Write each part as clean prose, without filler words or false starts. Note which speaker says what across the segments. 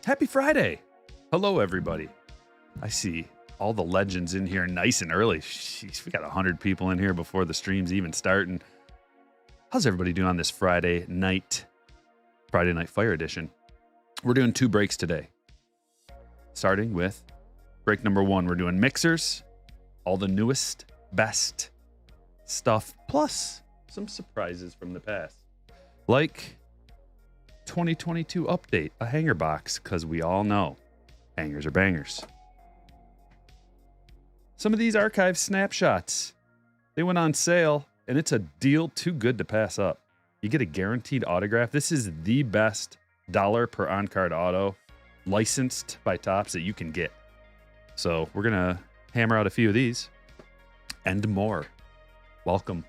Speaker 1: Happy Friday. Hello, everybody. I see all the legends in here nice and early. Jeez, we got 100 people in here before the stream's even starting. How's everybody doing on this Friday Night Fire Edition? We're doing 2 breaks today. Starting with break number 1, we're doing mixers, all the newest, best stuff, plus some surprises from the past. Like 2022 update, a hanger box, because we all know hangers are bangers. Some of these archive snapshots, they went on sale, and it's a deal too good to pass up. You get a guaranteed autograph. This is the best dollar per on-card auto licensed by Topps that you can get. So we're going to hammer out a few of these and more. Welcome.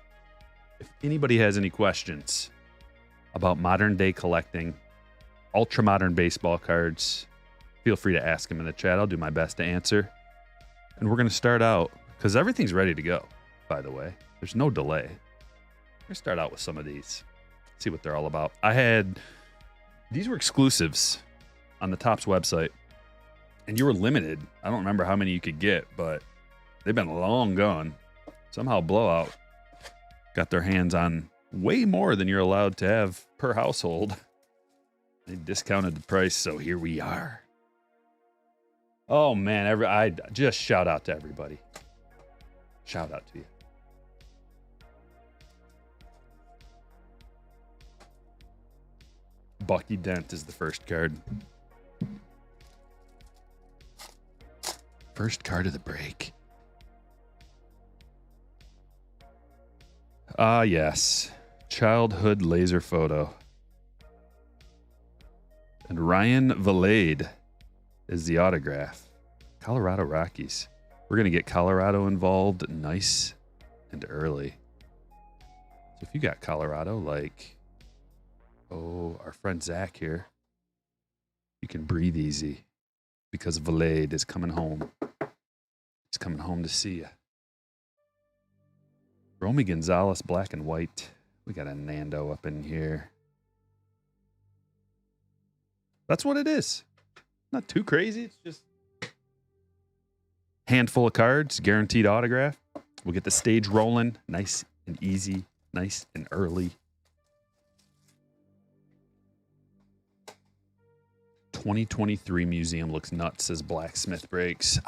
Speaker 1: If anybody has any questions about modern day collecting, ultra modern baseball cards, feel free to ask them in the chat. I'll do my best to answer. And we're going to start out, because everything's ready to go, by the way. There's no delay. We're going to start out with some of these, see what they're all about. These were exclusives on the Topps website, and you were limited. I don't remember how many you could get, but they've been long gone. Somehow Blowout got their hands on way more than you're allowed to have per household. They discounted the price, so here we are. Oh man, I just shout out to everybody. Shout out to you. Bucky Dent is the first card. First card of the break. Ah, yes. Childhood laser photo. And Ryan Valade is the autograph. Colorado Rockies. We're going to get Colorado involved nice and early. So if you got Colorado, like, our friend Zach here, you can breathe easy because Valade is coming home. He's coming home to see you. Romy Gonzalez, black and white. We got a Nando up in here. That's what it is. Not too crazy. It's just handful of cards, guaranteed autograph. We'll get the stage rolling. Nice and easy. Nice and early. 2023 Museum looks nuts, says Blacksmith Breaks.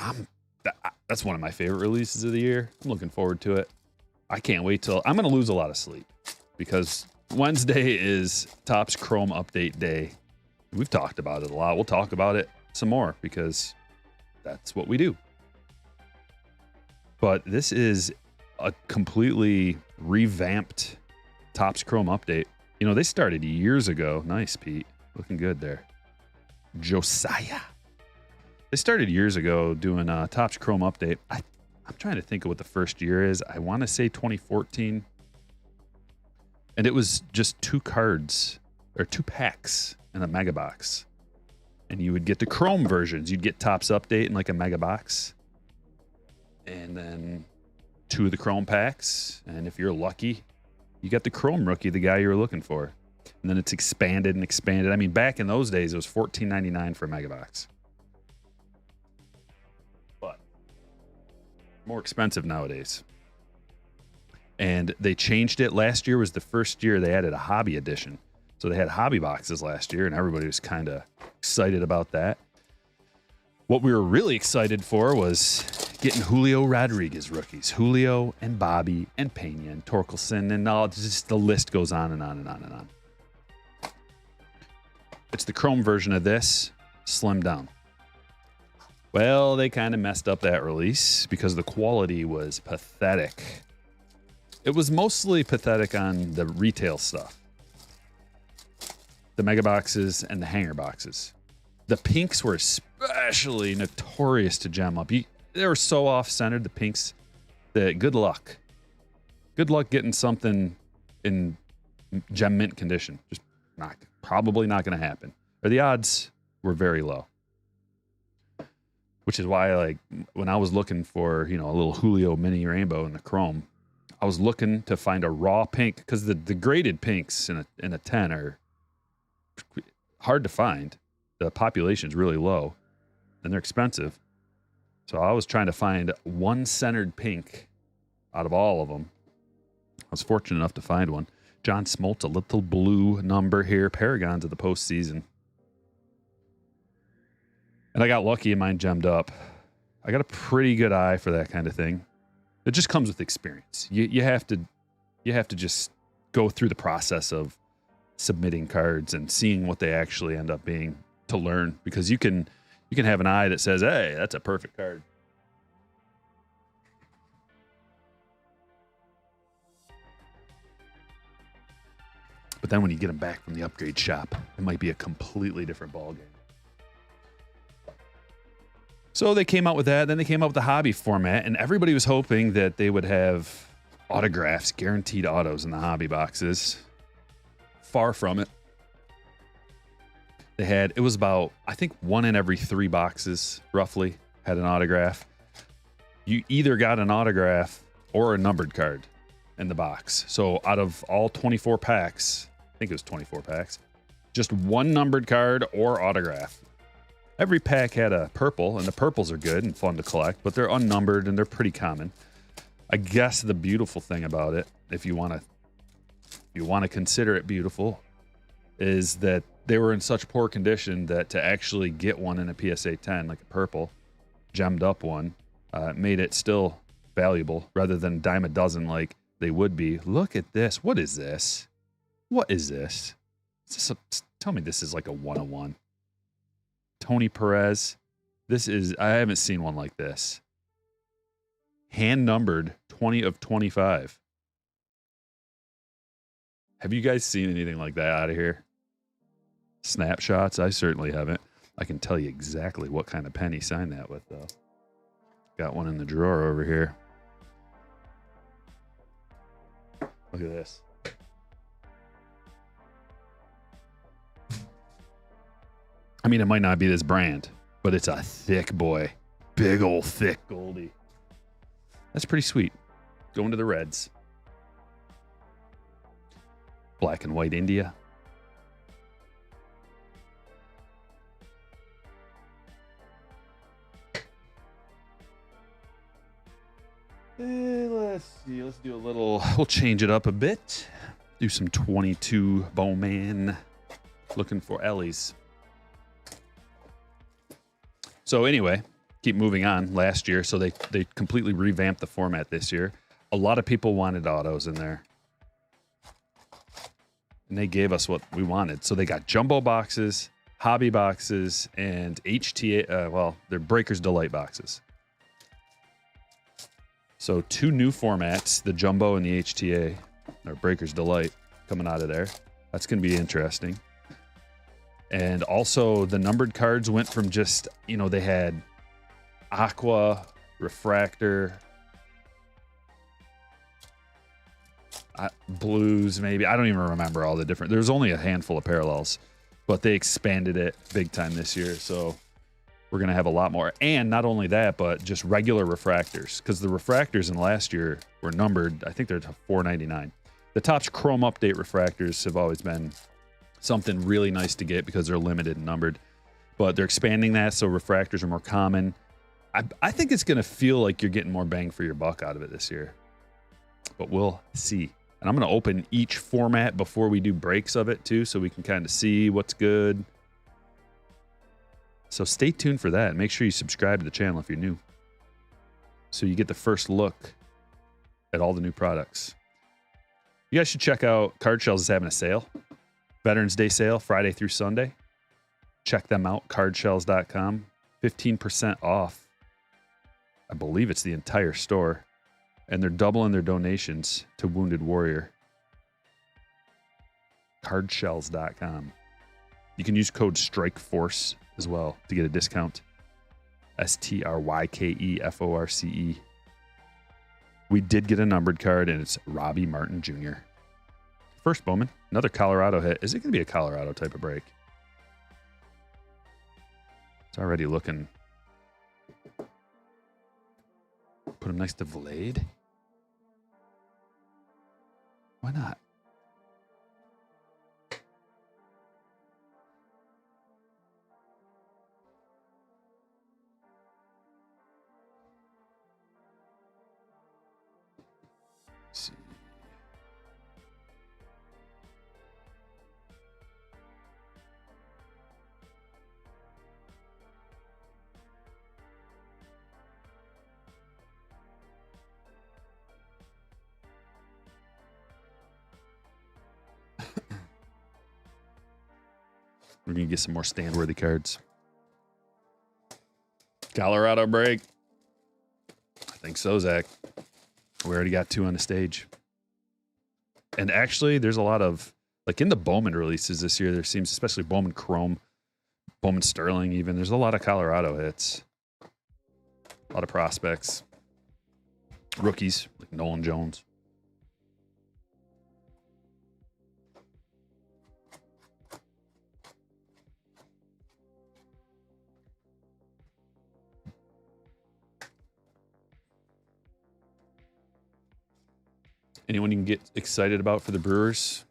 Speaker 1: That's one of my favorite releases of the year. I'm looking forward to it. I can't wait till... I'm going to lose a lot of sleep because Wednesday is Topps Chrome Update Day. We've talked about it a lot. We'll talk about it some more because that's what we do. But this is a completely revamped Topps Chrome Update. You know, they started years ago. Nice, Pete. Looking good there. Josiah. They started years ago doing a Topps Chrome Update. I'm trying to think of what the first year is. I want to say 2014. And it was just 2 cards or 2 packs in a mega box. And you would get the Chrome versions. You'd get Topps Update in like a mega box. And then 2 of the Chrome packs. And if you're lucky, you got the Chrome rookie, the guy you were looking for. And then it's expanded and expanded. I mean, back in those days, it was $14.99 for a mega box. But more expensive nowadays. And they changed it. Last year was the first year they added a hobby edition. So they had hobby boxes last year, and everybody was kind of excited about that. What we were really excited for was getting Julio Rodriguez rookies. Julio and Bobby and Pena and Torkelson, and all, just the list goes on and on and on and on. It's the Chrome version of this, slimmed down. Well, they kind of messed up that release because the quality was pathetic. It was mostly pathetic on the retail stuff. The mega boxes and the hanger boxes. The pinks were especially notorious to gem up. They were so off-centered, the pinks, that good luck. Good luck getting something in gem mint condition. Just probably not going to happen. Or the odds were very low. Which is why, like, when I was looking for, a little Julio mini rainbow in the Chrome, I was looking to find a raw pink, because the graded pinks in a 10 are hard to find. the population is really low, and they're expensive. So I was trying to find one centered pink out of all of them. I was fortunate enough to find one. John Smoltz, a little blue number here. Paragons of the postseason. And I got lucky and mine gemmed up. I got a pretty good eye for that kind of thing. It just comes with experience. You have to just go through the process of submitting cards and seeing what they actually end up being to learn, because you can have an eye that says, hey, that's a perfect card. But then when you get them back from the upgrade shop, it might be a completely different ballgame. So they came out with that. Then they came out with the hobby format, and everybody was hoping that they would have autographs, guaranteed autos in the hobby boxes. Far from it. It was about, I think, 1 in every 3 boxes, roughly, had an autograph. You either got an autograph or a numbered card in the box. So out of all 24 packs, I think it was 24 packs, just 1 numbered card or autograph. Every pack had a purple, and the purples are good and fun to collect, but they're unnumbered and they're pretty common. I guess the beautiful thing about it, if you want to consider it beautiful, is that they were in such poor condition that to actually get one in a PSA 10, like a purple, gemmed up one, made it still valuable rather than dime a dozen like they would be. Look at this. What is this? What is this? Tell me this is like a 101. Tony Perez. I haven't seen one like this. Hand numbered 20 of 25. Have you guys seen anything like that out of here? Snapshots? I certainly haven't. I can tell you exactly what kind of pen he signed that with, though. Got one in the drawer over here. Look at this. I mean, it might not be this brand, but it's a thick boy. Big old thick Goldie. That's pretty sweet. Going to the Reds. Black and white India. Let's see. Let's do a little. We'll change it up a bit. Do some 22 Bowman. Looking for Ellie's. So anyway, keep moving on. Last year, so they completely revamped the format this year. A lot of people wanted autos in there. And they gave us what we wanted. So they got jumbo boxes, hobby boxes, and HTA, they're Breaker's Delight boxes. So 2 new formats, the jumbo and the HTA, or Breaker's Delight, coming out of there. That's going to be interesting. And also the numbered cards went from just, they had aqua, refractor, blues, maybe. I don't even remember all the different. There's only a handful of parallels, but they expanded it big time this year. So we're going to have a lot more. And not only that, but just regular refractors, because the refractors in last year were numbered. I think they're $4.99. The Topps Chrome Update refractors have always been something really nice to get because they're limited and numbered, but they're expanding that so refractors are more common. I think it's going to feel like you're getting more bang for your buck out of it this year, but we'll see. And I'm going to open each format before we do breaks of it too, so we can kind of see what's good. So stay tuned for that. Make sure you subscribe to the channel if you're new, so you get the first look at all the new products. You guys should check out Card Shells is having a sale. Veterans Day sale, Friday through Sunday. Check them out, cardshells.com. 15% off. I believe it's the entire store. And they're doubling their donations to Wounded Warrior. Cardshells.com. You can use code STRIKEFORCE as well to get a discount. STRYKEFORCE. We did get a numbered card, and it's Robbie Martin Jr. First Bowman, another Colorado hit. Is it going to be a Colorado type of break? It's already looking. Put him next to Vlade. Why not? Let's see. We're going to get some more stand-worthy cards. Colorado break. I think so, Zach. We already got 2 on the stage. And actually, there's a lot of, like in the Bowman releases this year, there seems, especially Bowman Chrome, Bowman Sterling even, there's a lot of Colorado hits. A lot of prospects. Rookies, like Nolan Jones. Anyone you can get excited about for the Brewers?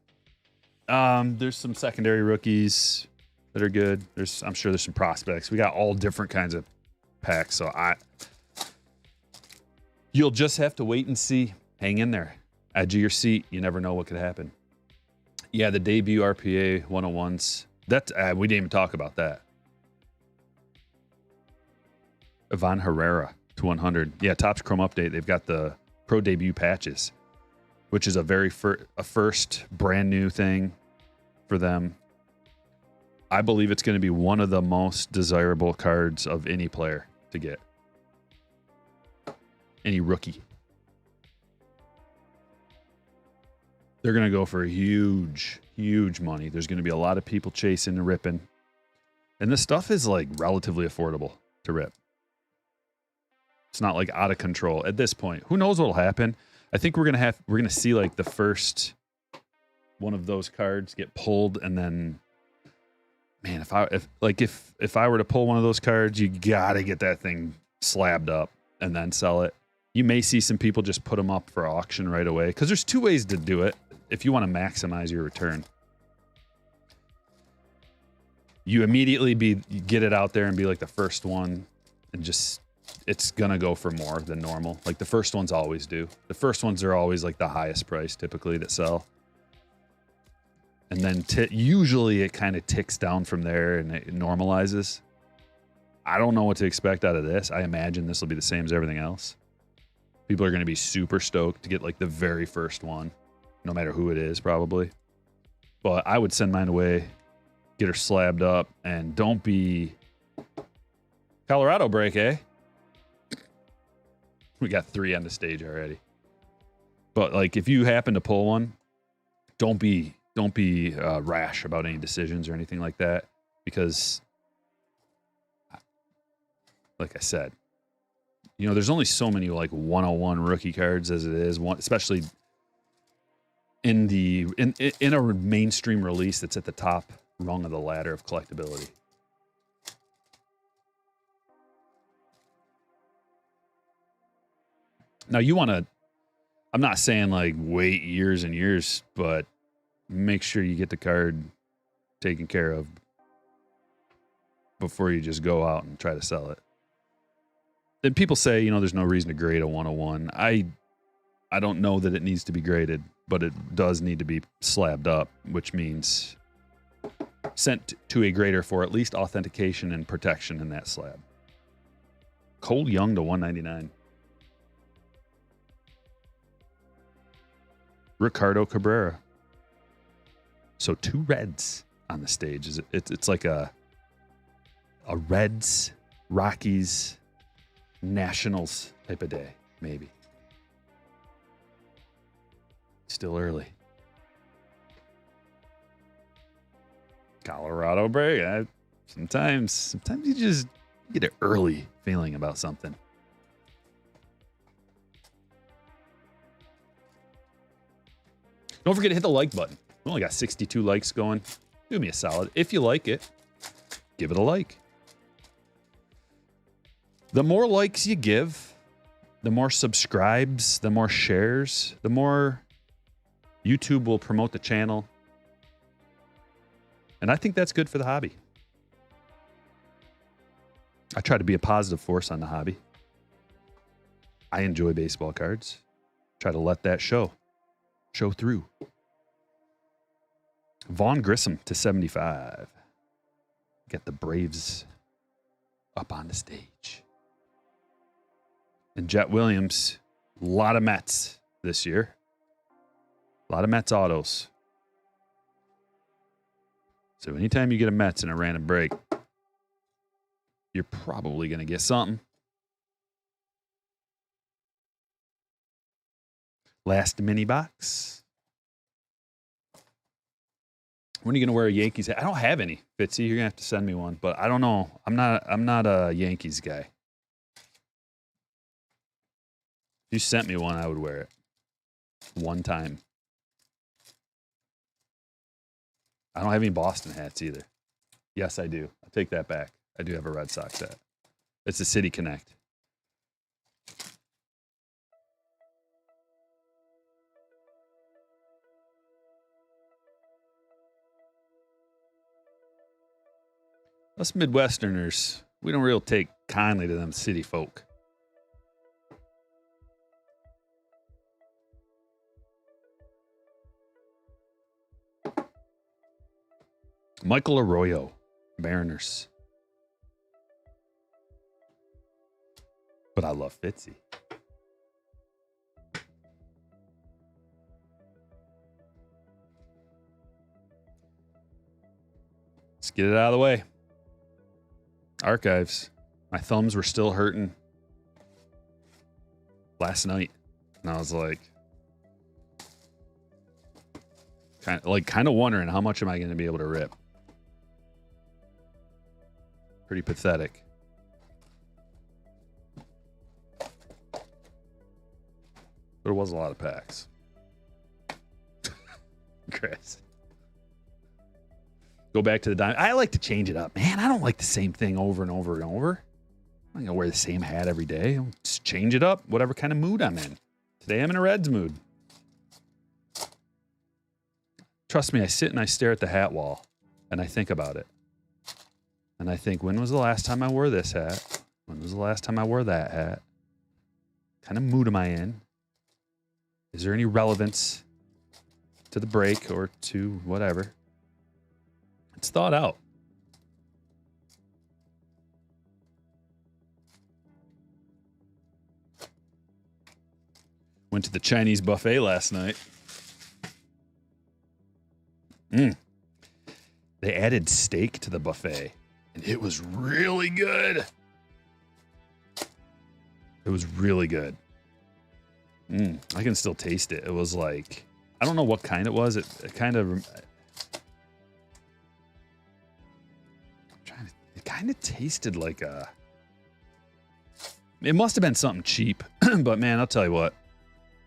Speaker 1: There's some secondary rookies that are good. I'm sure there's some prospects. We got all different kinds of packs, so you'll just have to wait and see. Hang in there. Edge of your seat. You never know what could happen. Yeah, the debut RPA 101s. We didn't even talk about that. Ivan Herrera to 100. Yeah, Topps Chrome update. They've got the pro debut patches, which is a first brand new thing for them. I believe it's going to be one of the most desirable cards of any player to get. Any rookie. They're going to go for huge, huge money. There's going to be a lot of people chasing and ripping. And this stuff is like relatively affordable to rip. It's not like out of control at this point. Who knows what'll happen? I think we're gonna see like the first one of those cards get pulled, and then, man, if I were to pull one of those cards, you gotta get that thing slabbed up and then sell it. You may see some people just put them up for auction right away, because there's 2 ways to do it if you want to maximize your return. You immediately get it out there and be like the first one, and just, it's gonna go for more than normal. Like the first ones always do. The first ones are always like the highest price typically that sell. And then usually it kind of ticks down from there and it normalizes. I don't know what to expect out of this. I imagine this will be the same as everything else. People are going to be super stoked to get like the very first one, no matter who it is probably. But I would send mine away, get her slabbed up, and don't be Colorado break, eh? We got 3 on the stage already. But like, if you happen to pull one, don't be rash about any decisions or anything like that, because, like I said, you know, there's only so many like 101 rookie cards as it is, especially in a mainstream release that's at the top rung of the ladder of collectability. Now you want to, I'm not saying like wait years and years, but make sure you get the card taken care of before you just go out and try to sell it. And people say, you know, there's no reason to grade a 101. I don't know that it needs to be graded, but it does need to be slabbed up, which means sent to a grader for at least authentication and protection in that slab. Cole Young to 199. Ricardo Cabrera. So 2 Reds on the stage. It's like a Reds, Rockies, Nationals type of day, maybe. Still early. Colorado break. Sometimes you just get an early feeling about something. Don't forget to hit the like button. We only got 62 likes going. Do me a solid. If you like it, give it a like. The more likes you give, the more subscribes, the more shares, the more YouTube will promote the channel. And I think that's good for the hobby. I try to be a positive force on the hobby. I enjoy baseball cards. Try to let that show through. Vaughn Grissom to 75. Get the Braves up on the stage. And Jet Williams, a lot of Mets this year. A lot of Mets autos. So anytime you get a Mets in a random break, you're probably going to get something. Last mini box. When are you going to wear a Yankees hat? I don't have any, Fitzy. You're going to have to send me one, but I don't know. I'm not a Yankees guy. If you sent me one, I would wear it. One time. I don't have any Boston hats either. Yes, I do. I take that back. I do have a Red Sox hat. It's a City Connect. Us Midwesterners, we don't really take kindly to them city folk. Michael Arroyo, Mariners. But I love Fitzy. Let's get it out of the way. Archives. My thumbs were still hurting last night. And I was like, kind of wondering how much am I going to be able to rip. Pretty pathetic. There was a lot of packs. Chris. Go back to the diamond. I like to change it up. Man, I don't like the same thing over and over and over. I'm not going to wear the same hat every day. I'll just change it up, whatever kind of mood I'm in. Today I'm in a Reds mood. Trust me, I sit and I stare at the hat wall and I think about it. And I think, when was the last time I wore this hat? When was the last time I wore that hat? What kind of mood am I in? Is there any relevance to the break or to whatever? It's thought out. Went to the Chinese buffet last night. They added steak to the buffet, and it was really good. It was really good. I can still taste it. It was like, I don't know what kind it was. It kind of... It kind of tasted like a... It must have been something cheap. But man, I'll tell you what.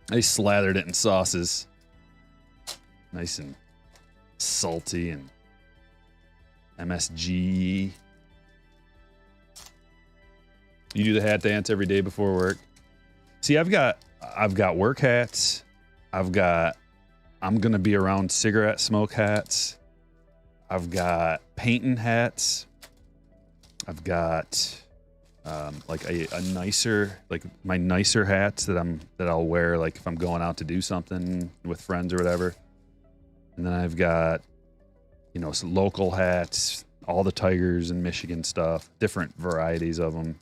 Speaker 1: They slathered it in sauces. Nice and salty and MSG. You do the hat dance every day before work. See, I've got work hats. I'm gonna be around cigarette smoke hats. I've got painting hats. I've got like a nicer, like my nicer hats that I'll wear like if I'm going out to do something with friends or whatever. And then I've got, some local hats, all the Tigers and Michigan stuff, different varieties of them.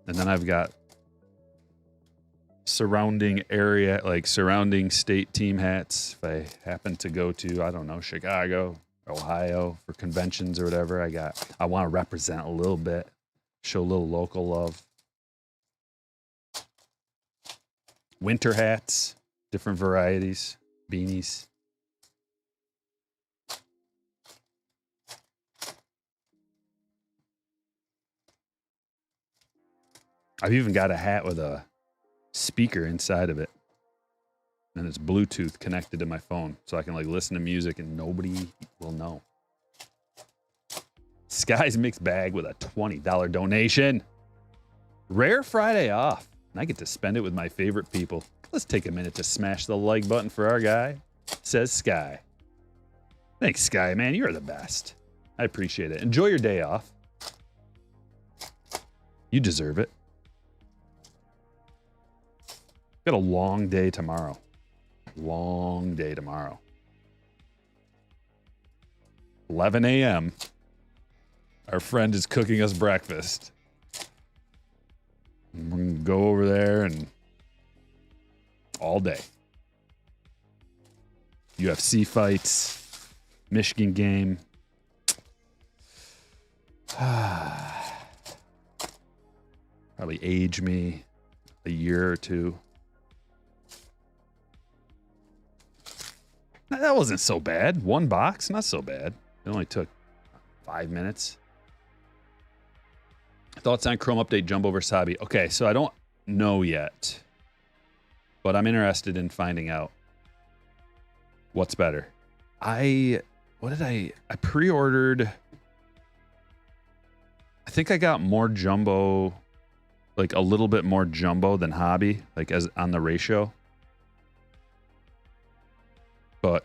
Speaker 1: And then I've got surrounding state team hats. If I happen to go to, I don't know, Chicago, Ohio for conventions or whatever, I want to represent a little bit, show a little local love. Winter hats, different varieties, beanies. I've even got a hat with a speaker inside of it. And it's Bluetooth connected to my phone. So I can listen to music and nobody will know. Sky's Mixed Bag with a $20 donation. Rare Friday off. And I get to spend it with my favorite people. Let's take a minute to smash the like button for our guy. Says Sky. Thanks, Sky, man. You're the best. I appreciate it. Enjoy your day off. You deserve it. Got a long day tomorrow. Long day tomorrow. 11 a.m. Our friend is cooking us breakfast. And we're going to go over there and all day. UFC fights, Michigan game. Probably age me a year or two. That wasn't so bad. One box, not so bad. It only took 5 minutes. Thoughts on Chrome Update Jumbo versus Hobby? Okay, so I don't know yet, but I'm interested in finding out what's better. I pre-ordered. I think I got more Jumbo, like a little bit more Jumbo than Hobby, like as on the ratio. But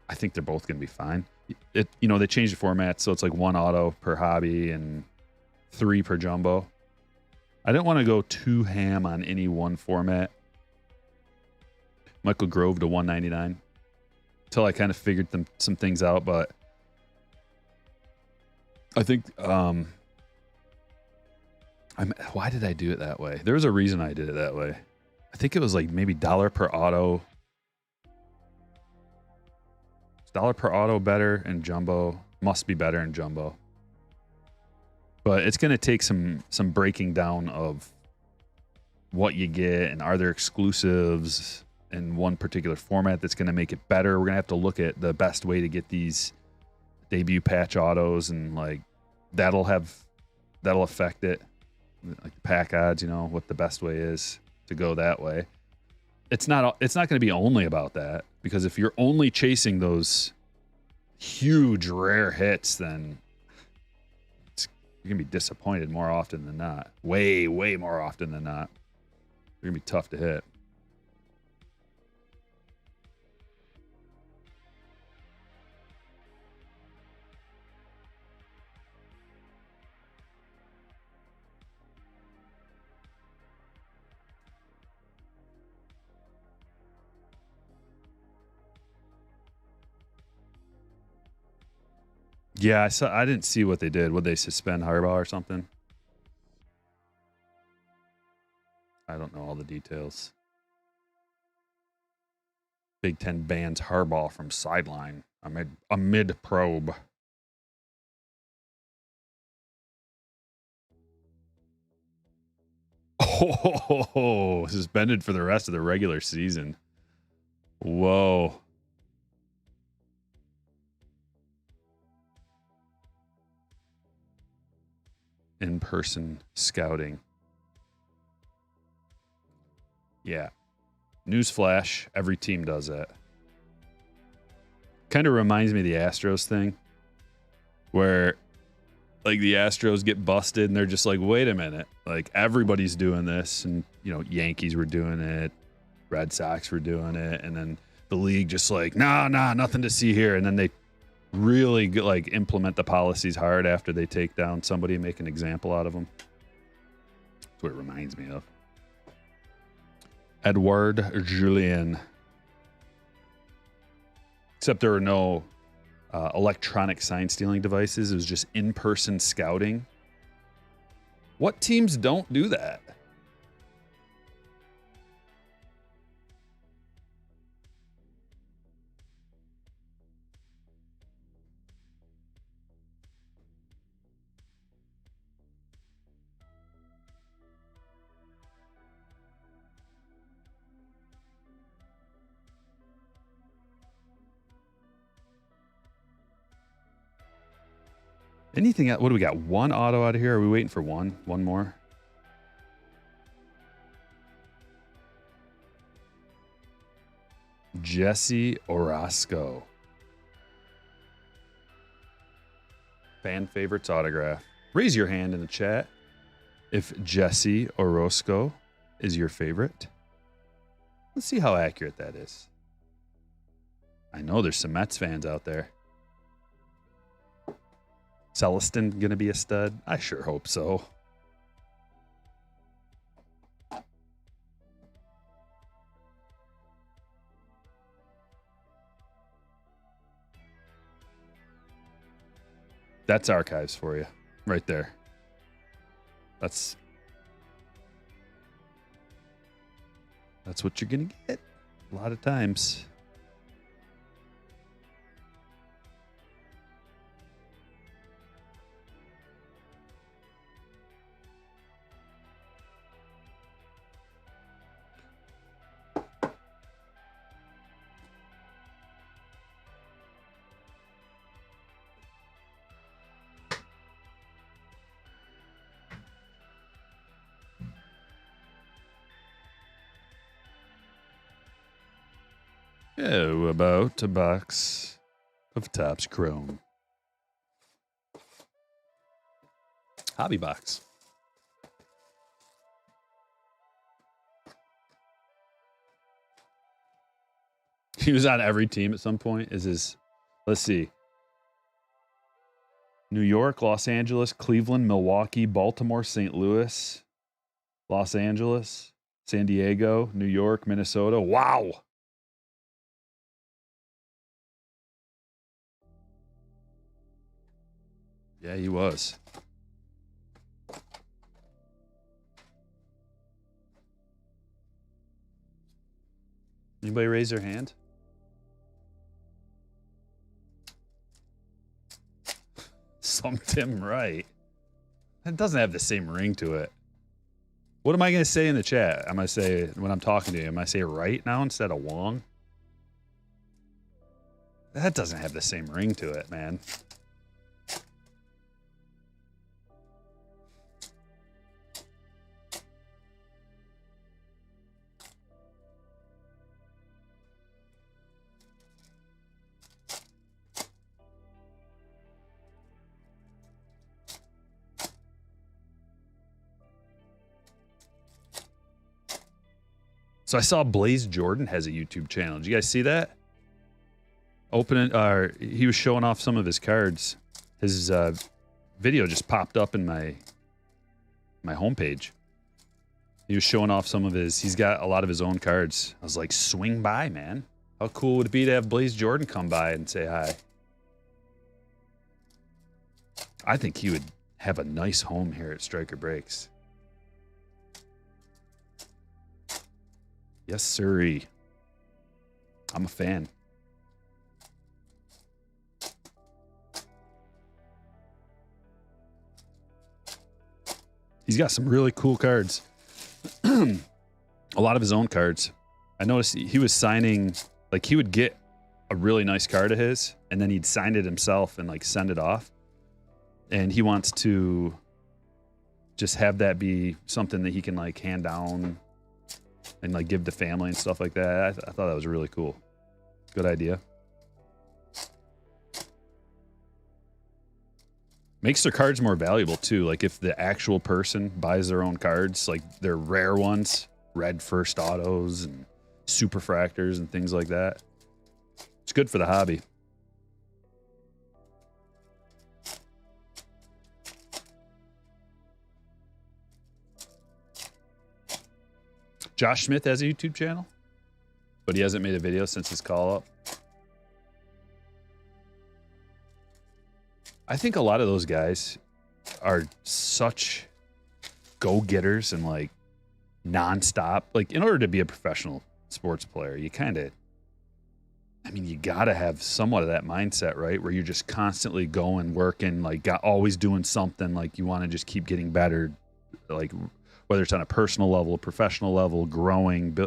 Speaker 1: I think they're both going to be fine. They changed the format, so it's like 1 auto per Hobby and 3 per Jumbo. I didn't want to go too ham on any one format. Michael Grove to 199 until I kind of figured some things out, but I think why did I do it that way? There was a reason I did it that way. I think it was like maybe $1 per auto. $1 per auto better in Jumbo. Must be better in Jumbo. But it's going to take some breaking down of what you get and are there exclusives in one particular format that's going to make it better. We're going to have to look at the best way to get these debut patch autos, and like that'll affect it. Like the pack odds, what the best way is to go that way. It's not going to be only about that, because if you're only chasing those huge rare hits, then you're going to be disappointed more often than not. Way, way more often than not. They're going to be tough to hit. Yeah, I didn't see what they did. Would they suspend Harbaugh or something? I don't know all the details. Big Ten bans Harbaugh from sideline amid probe. Oh, suspended for the rest of the regular season. Whoa. In-person scouting. Yeah. Newsflash, every team does that. Kind of reminds me of the Astros thing, where like the Astros get busted and they're just like, wait a minute, like everybody's doing this, and Yankees were doing it, Red Sox were doing it, and then the league just like, nah, nothing to see here, and then they really like implement the policies hard after they take down somebody and make an example out of them. That's what it reminds me of. Edouard Julien. Except there were no electronic sign stealing devices. It was just in-person scouting. What teams don't do that? Anything else? What do we got? One auto out of here? Are we waiting for one? One more? Jesse Orozco. Fan favorites autograph. Raise your hand in the chat if Jesse Orozco is your favorite. Let's see how accurate that is. I know there's some Mets fans out there. Celestin going to be a stud? I sure hope so. That's archives for you. Right there. That's what you're going to get a lot of times. Oh, about a box of Topps Chrome. Hobby box. He was on every team at some point. Let's see. New York, Los Angeles, Cleveland, Milwaukee, Baltimore, St. Louis, Los Angeles, San Diego, New York, Minnesota. Wow. Yeah, he was. Anybody raise their hand? Stumped him right. That doesn't have the same ring to it. What am I going to say in the chat? I'm going to say, when I'm talking to you, am I say right now instead of Wong? That doesn't have the same ring to it, man. So I saw Blaze Jordan has a YouTube channel. Did you guys see that? He was showing off some of his cards. His video just popped up in my homepage. He was showing off some of his. He's got a lot of his own cards. I was like, swing by, man. How cool would it be to have Blaze Jordan come by and say hi? I think he would have a nice home here at Striker Breaks. Yes, sirree. I'm a fan. He's got some really cool cards. A lot of his own cards. I noticed he was signing, like he would get a really nice card of his and then he'd sign it himself and like send it off. And he wants to just have that be something that he can like hand down and like give to family and stuff like that. I thought that was really cool. Good idea. Makes their cards more valuable too. Like if the actual person buys their own cards, like they're rare ones, red first autos and superfractors and things like that. It's good for the hobby. Josh Smith has a YouTube channel, but he hasn't made a video since his call up. I think a lot of those guys are such go-getters and like nonstop. Like in order to be a professional sports player, you kind of, I mean, you got to have somewhat of that mindset, right? Where you're just constantly going, working, like always doing something. Like you want to just keep getting better, like whether it's on a personal level, a professional level, growing.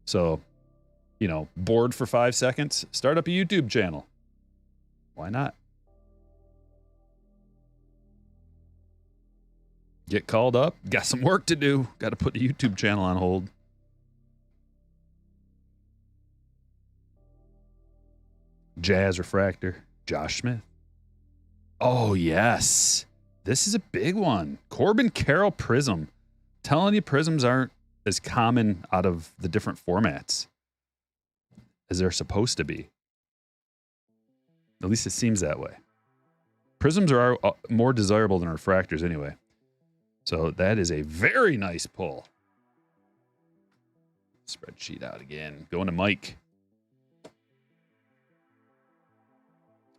Speaker 1: So, you know, bored for 5 seconds, start up a YouTube channel. Why not? Get called up, got some work to do, got to put the YouTube channel on hold. Jazz Refractor, Josh Smith. Oh, yes. This is a big one. Corbin Carroll Prism. Telling you, prisms aren't as common out of the different formats as they're supposed to be. At least it seems that way. Prisms are more desirable than refractors anyway. So that is a very nice pull. Spreadsheet out again. Going to Mike.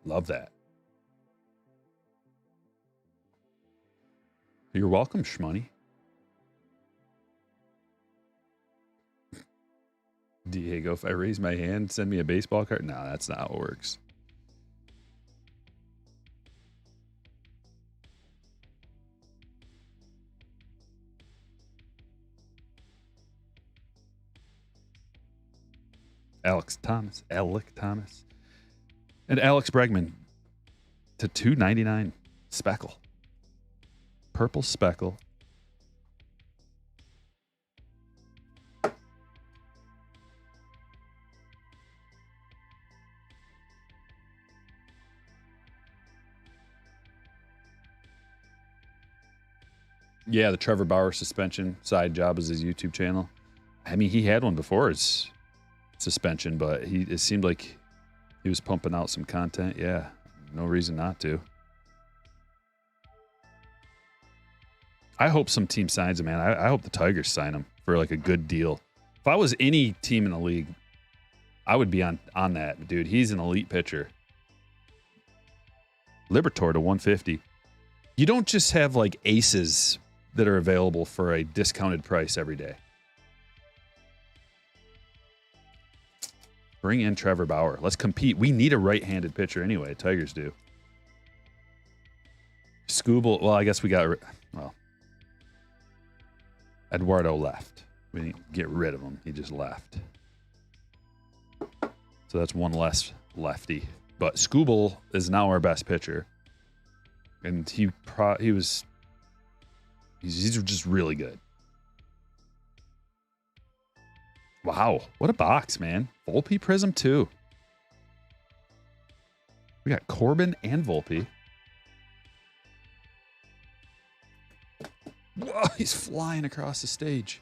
Speaker 1: Love that. You're welcome, Shmoney. Diego, if I raise my hand, send me a baseball card. No, that's not how it works. Alec Thomas, and Alex Bregman to $2.99 speckle, purple speckle. Yeah, the Trevor Bauer suspension side job is his YouTube channel. I mean, he had one before his suspension, but it seemed like he was pumping out some content. Yeah, no reason not to. I hope some team signs him, man. I hope the Tigers sign him for like a good deal. If I was any team in the league, I would be on that, dude. He's an elite pitcher. Libertor to 150. You don't just have like aces that are available for a discounted price every day. Bring in Trevor Bauer. Let's compete. We need a right-handed pitcher anyway. Tigers do. Scooble. Well, I guess we got... Well, Eduardo left. We didn't get rid of him. He just left. So that's one less lefty. But Scooble is now our best pitcher. And he's just really good. Wow, what a box, man. Volpe Prism too. We got Corbin and Volpe. Whoa, he's flying across the stage.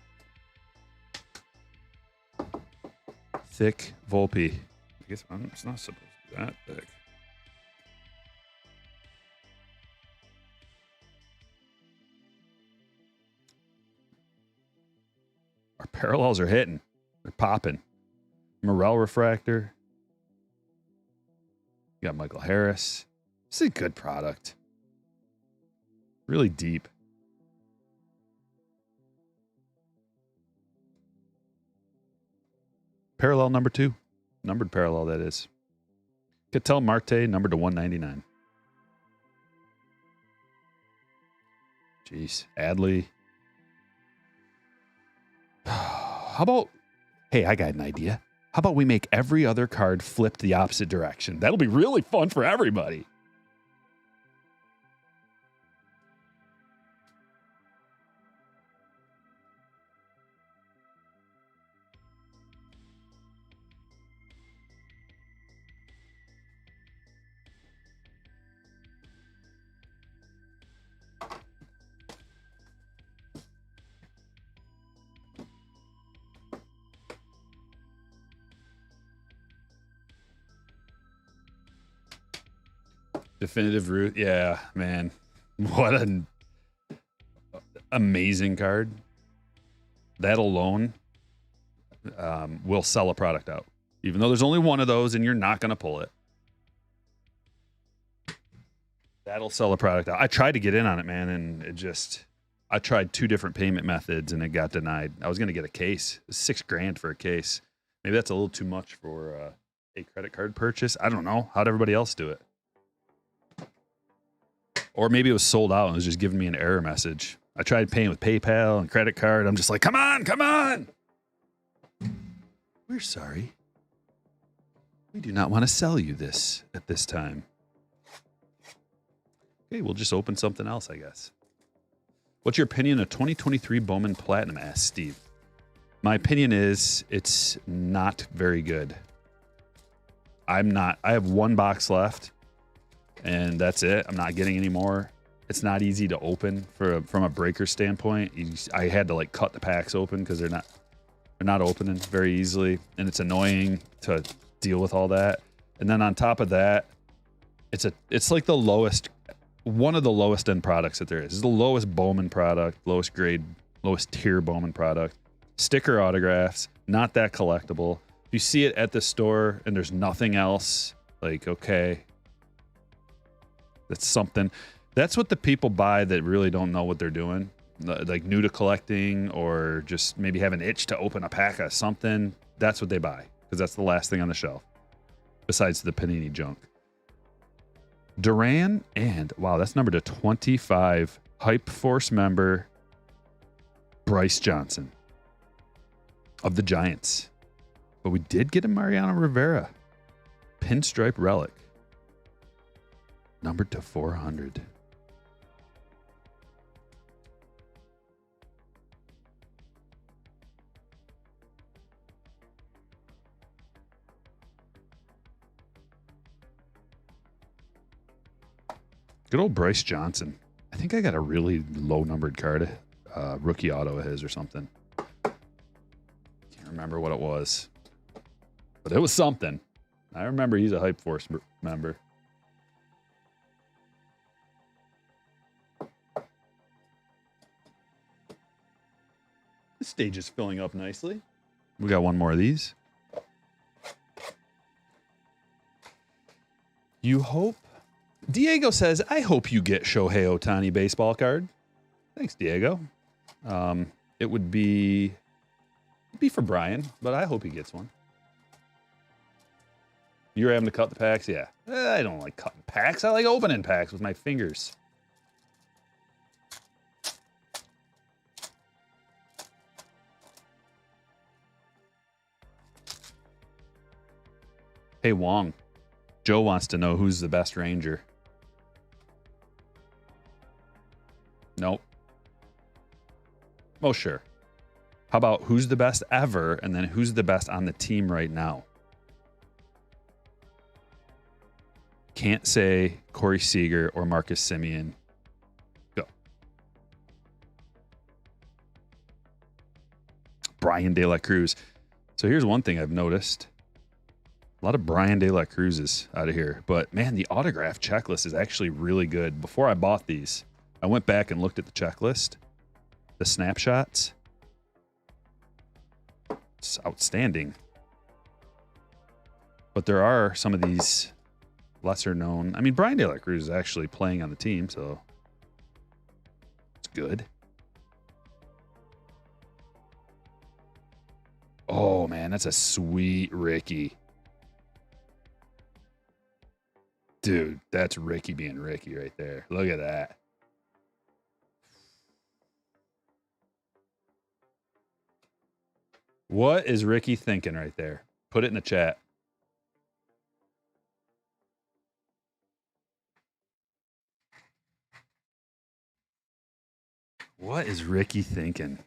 Speaker 1: Thick Volpe. I guess it's not supposed to be that thick. Our parallels are hitting. They're popping. Morel Refractor. You got Michael Harris. This is a good product. Really deep. Parallel number 2. Numbered parallel, that is. Ketel Marte, numbered to 199. Jeez. Adley. How about... Hey, I got an idea. How about we make every other card flip the opposite direction? That'll be really fun for everybody. Definitive route. Yeah, man. What an amazing card. That alone will sell a product out. Even though there's only one of those and you're not going to pull it. That'll sell a product out. I tried to get in on it, man, and I tried 2 different payment methods and it got denied. I was going to get a case. It was $6,000 for a case. Maybe that's a little too much for a credit card purchase. I don't know. How'd everybody else do it? Or maybe it was sold out and it was just giving me an error message. I tried paying with PayPal and credit card. I'm just like, come on, come on. We're sorry. We do not want to sell you this at this time. Okay, we'll just open something else, I guess. What's your opinion of 2023 Bowman Platinum? Asked Steve. My opinion is it's not very good. I have 1 box left. And that's it. I'm not getting any more. It's not easy to open from a breaker standpoint. I had to like cut the packs open because they're not opening very easily, and it's annoying to deal with all that. And then on top of that, it's like the lowest, one of the lowest end products that there is. It's the lowest Bowman product, lowest grade, lowest tier Bowman product. Sticker autographs, not that collectible. If you see it at the store and there's nothing else, like okay. That's something. That's what the people buy that really don't know what they're doing. Like new to collecting or just maybe have an itch to open a pack of something. That's what they buy because that's the last thing on the shelf besides the Panini junk. Duran and, wow, that's numbered to 25. Hype Force member Bryce Johnson of the Giants. But we did get a Mariano Rivera pinstripe relic. Numbered to 400. Good old Bryce Johnson. I think I got a really low numbered card, rookie auto of his or something. Can't remember what it was, but it was something. I remember he's a Hype Force member. This stage is filling up nicely. We got one more of these. You hope? Diego says, I hope you get Shohei Ohtani baseball card. Thanks, Diego. It would be for Brian, but I hope he gets one. You're having to cut the packs? Yeah. I don't like cutting packs. I like opening packs with my fingers. Hey, Wong. Joe wants to know who's the best Ranger. Nope. Oh, sure. How about who's the best ever and then who's the best on the team right now? Can't say Corey Seager or Marcus Semien. Go. Brian De La Cruz. So here's one thing I've noticed. A lot of Brian De La Cruzes out of here. But, man, the autograph checklist is actually really good. Before I bought these, I went back and looked at the checklist. The snapshots. It's outstanding. But there are some of these lesser known. I mean, Brian De La Cruz is actually playing on the team, so it's good. Oh, man, that's a sweet Ricky. Dude, that's Ricky being Ricky right there. Look at that. What is Ricky thinking right there? Put it in the chat. What is Ricky thinking?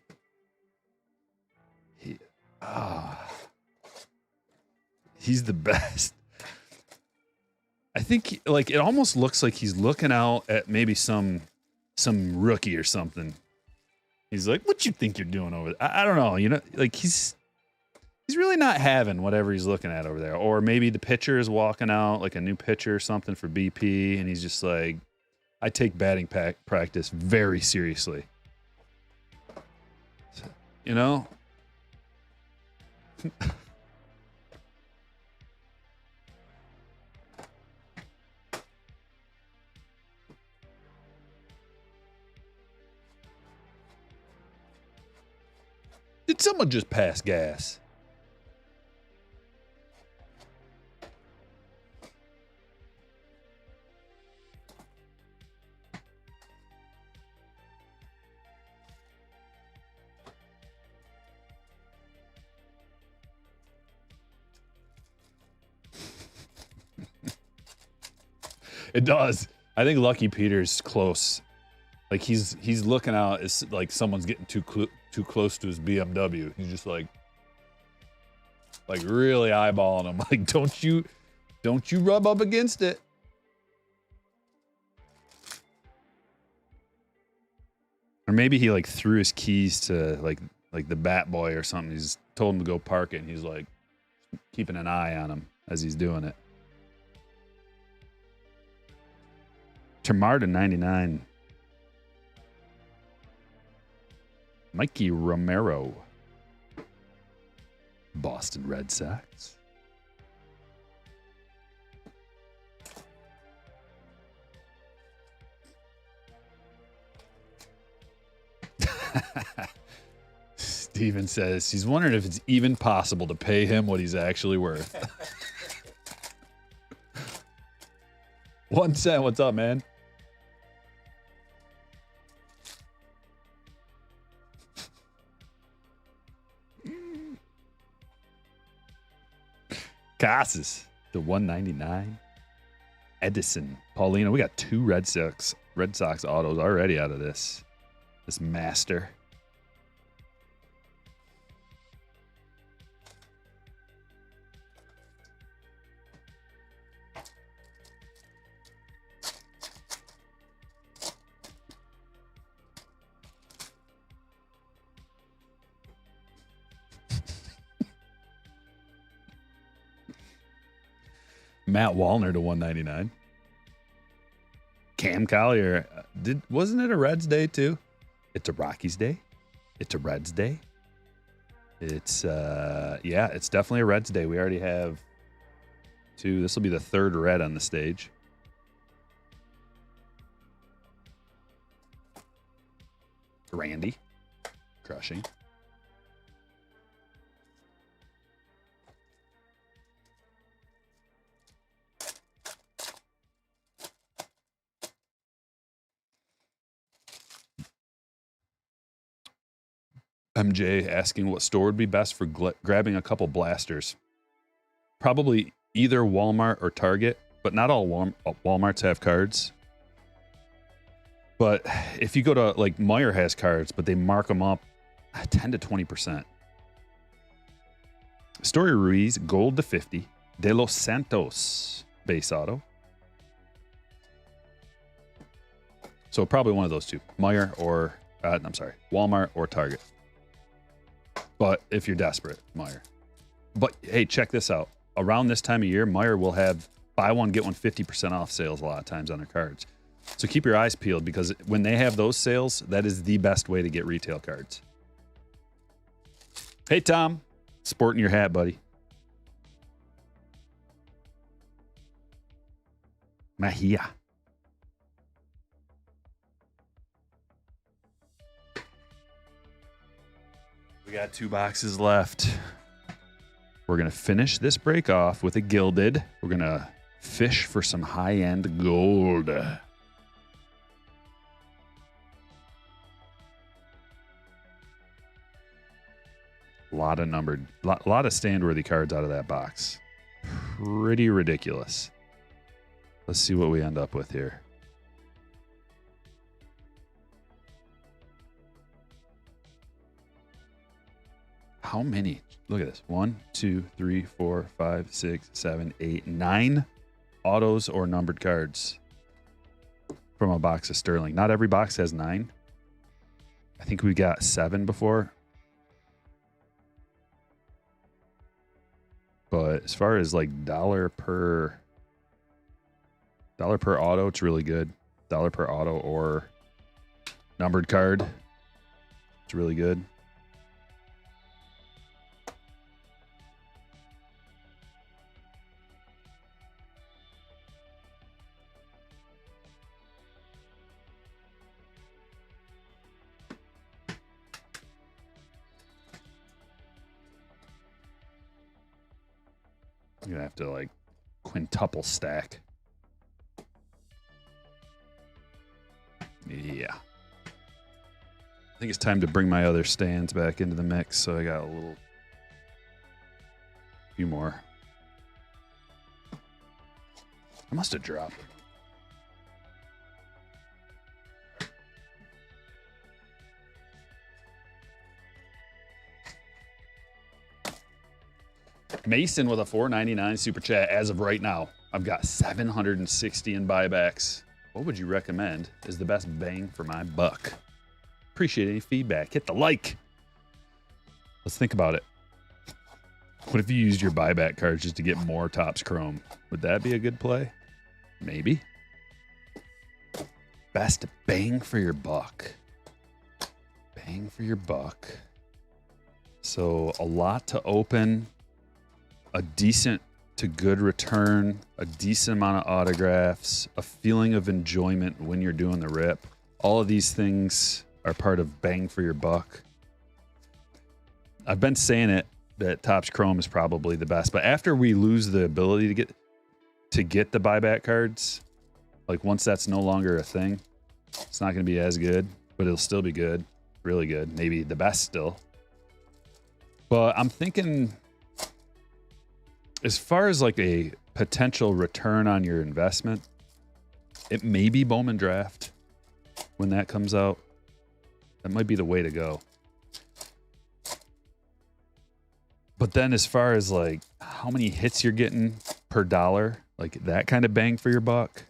Speaker 1: He's the best. I think like it almost looks like he's looking out at maybe some rookie or something. He's like, "What you think you're doing over there?" I don't know. You know, like he's really not having whatever he's looking at over there. Or maybe the pitcher is walking out, like a new pitcher or something for BP, and he's just like, "I take batting practice very seriously." You know. Did someone just pass gas? It does. I think Lucky Peter's close. Like he's looking out as like someone's getting too close to his BMW. He's just like really eyeballing him. Like, don't you rub up against it. Or maybe he like threw his keys to like the bat boy or something. He's told him to go park it, and he's like keeping an eye on him as he's doing it. Tamar to 99. Mikey Romero. Boston Red Sox. Steven says he's wondering if it's even possible to pay him what he's actually worth. 1 cent, what's up, man? Casas, the 199. Edison, Paulina. We got 2 Red Sox autos already out of this master. Matt Wallner to 199. Cam Collier. Wasn't it a Reds day too? It's a Rockies day. It's a Reds day. It's yeah, it's definitely a Reds day. We already have 2. This will be the 3rd red on the stage. Randy. Crushing. MJ asking what store would be best for grabbing a couple blasters. Probably either Walmart or Target, but not all Walmarts have cards. But if you go to, like, Meijer has cards, but they mark them up 10 to 20%. Story Ruiz, gold to 50. De Los Santos, base auto. So probably one of those 2, Meijer or, I'm sorry, Walmart or Target. But if you're desperate, Meijer. But hey, check this out. Around this time of year, Meijer will have buy one, get one 50% off sales a lot of times on their cards. So keep your eyes peeled, because when they have those sales, that is the best way to get retail cards. Hey, Tom. Sporting your hat, buddy. Mahia. We got 2 boxes left. We're going to finish this break off with a Gilded. We're going to fish for some high-end gold. A lot of numbered, a lot of stand-worthy cards out of that box. Pretty ridiculous. Let's see what we end up with here. How many? Look at this. 1, 2, 3, 4, 5, 6, 7, 8, 9 autos or numbered cards from a box of Sterling. Not every box has 9. I think we got 7 before. But as far as like dollar per auto, it's really good. Dollar per auto or numbered card, it's really good. You're gonna have to like quintuple stack. Yeah. I think it's time to bring my other stands back into the mix, so I got a few more. I must have dropped it. Mason with a $4.99 super chat. As of right now, I've got 760 in buybacks. What would you recommend is the best bang for my buck? Appreciate any feedback. Hit the like. Let's think about it. What if you used your buyback cards just to get more Topps Chrome? Would that be a good play? Maybe. Best bang for your buck. Bang for your buck. So a lot to open. A decent to good return, a decent amount of autographs, a feeling of enjoyment when you're doing the rip. All of these things are part of bang for your buck. I've been saying it that Topps Chrome is probably the best, but after we lose the ability to get the buyback cards, like once that's no longer a thing, it's not going to be as good, but it'll still be good, really good, maybe the best still. But I'm thinking, as far as like a potential return on your investment, it may be Bowman Draft when that comes out. That might be the way to go. But then as far as like how many hits you're getting per dollar, like that kind of bang for your buck.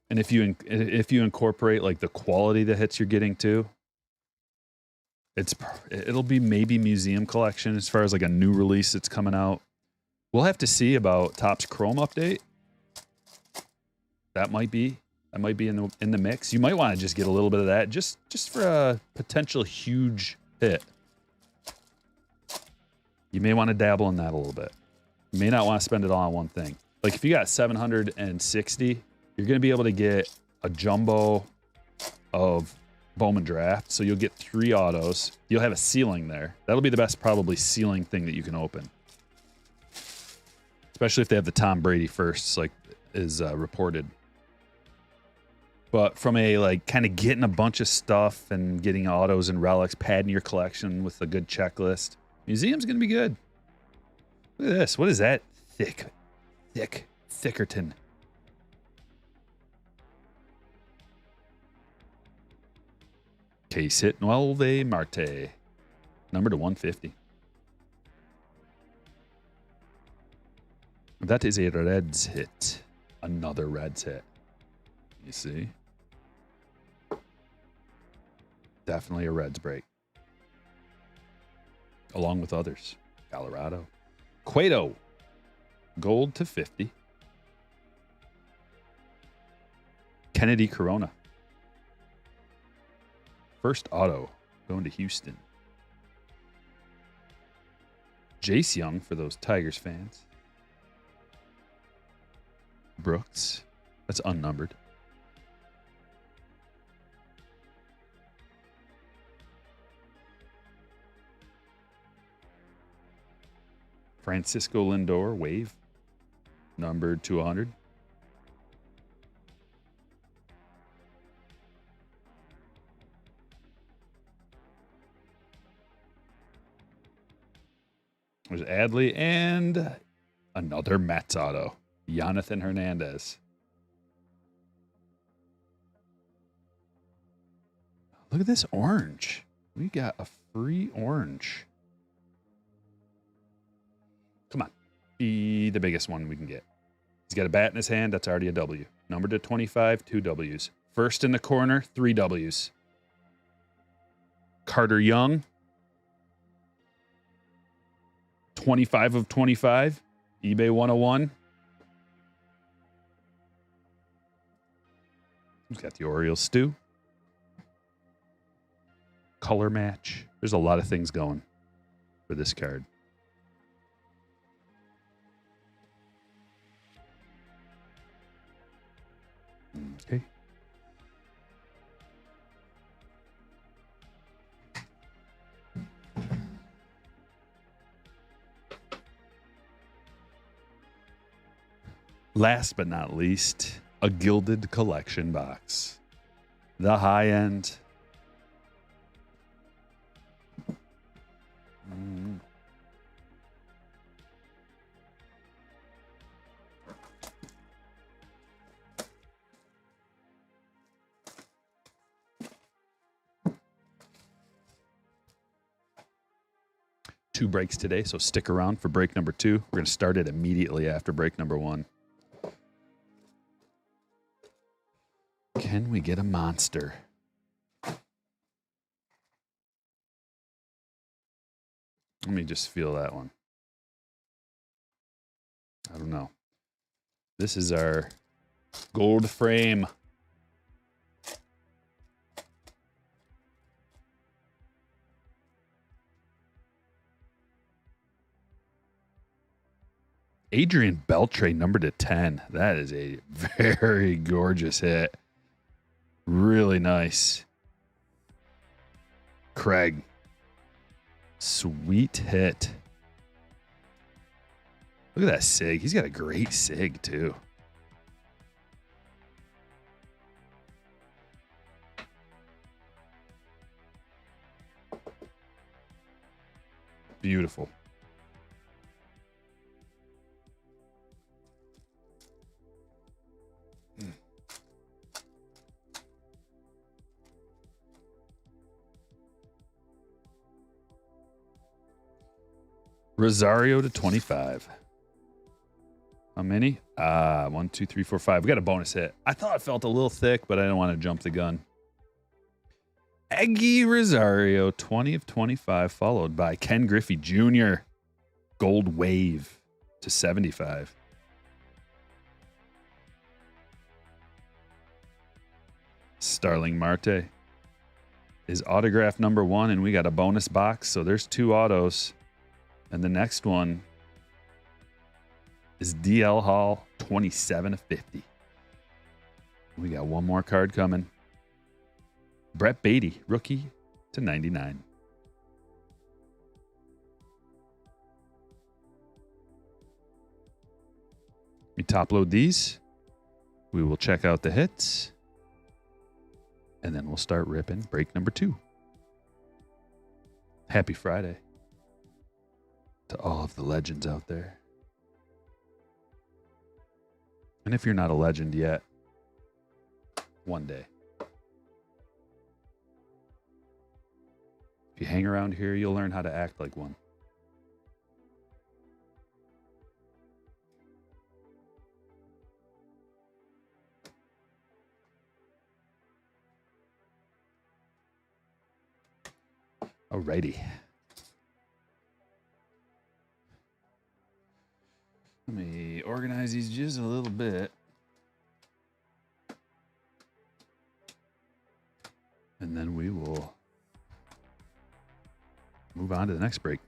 Speaker 1: And if you incorporate like the quality of the hits you're getting too, it'll be maybe museum collection as far as like a new release that's coming out. We'll have to see about Topps Chrome update. That might be in the mix. You might want to just get a little bit of that just for a potential huge hit. You may want to dabble in that a little bit. You may not want to spend it all on one thing. Like if you got 760, you're going to be able to get a jumbo of Bowman Draft. So you'll get 3 autos. You'll have a ceiling there. That'll be the best probably ceiling thing that you can open. Especially if they have the Tom Brady firsts, like is reported. But from a like kind of getting a bunch of stuff and getting autos and relics, padding your collection with a good checklist, museum's going to be good. Look at this. What is that? Thickerton. Case hit Nueve Marte. Number to 150. That is a Reds hit. Another Reds hit. You see? Definitely a Reds break. Along with others. Colorado. Cueto. Gold to 50. Kennedy Corona. First auto going to Houston. Jace Young for those Tigers fans. Brooks. That's unnumbered. Francisco Lindor, wave. Numbered to 100. There's Adley and another Mets auto. Jonathan Hernandez. Look at this orange. We got a free orange. Come on. Be the biggest one we can get. He's got a bat in his hand. That's already a W. Number to 25, 2 Ws. First in the corner, 3 Ws. Carter Young. 25 of 25. eBay 101. He's got the Orioles stew. Color match. There's a lot of things going for this card. Okay. Last but not least, a Gilded collection box. The high end. Two breaks today, so stick around for break number 2. We're going to start it immediately after break number 1. Can we get a monster? Let me just feel that one. I don't know. This is our gold frame. Adrian Beltre, number to 10. That is a very gorgeous hit. Really nice. Craig. Sweet hit. Look at that sig. He's got a great sig, too. Beautiful. Rosario to 25. How many? 1, 2, 3, 4, 5. We got a bonus hit. I thought it felt a little thick, but I didn't want to jump the gun. Eggy Rosario, 20 of 25, followed by Ken Griffey Jr. Gold Wave to 75. Starling Marte is autograph number 1, and we got a bonus box. So there's 2 autos. And the next one is DL Hall, 27 of 50. We got one more card coming. Brett Beatty, rookie to 99. We top load these. We will check out the hits. And then we'll start ripping break number 2. Happy Friday to all of the legends out there. And if you're not a legend yet, one day. If you hang around here, you'll learn how to act like one. Alrighty. Let me organize these just a little bit. And then we will move on to the next break.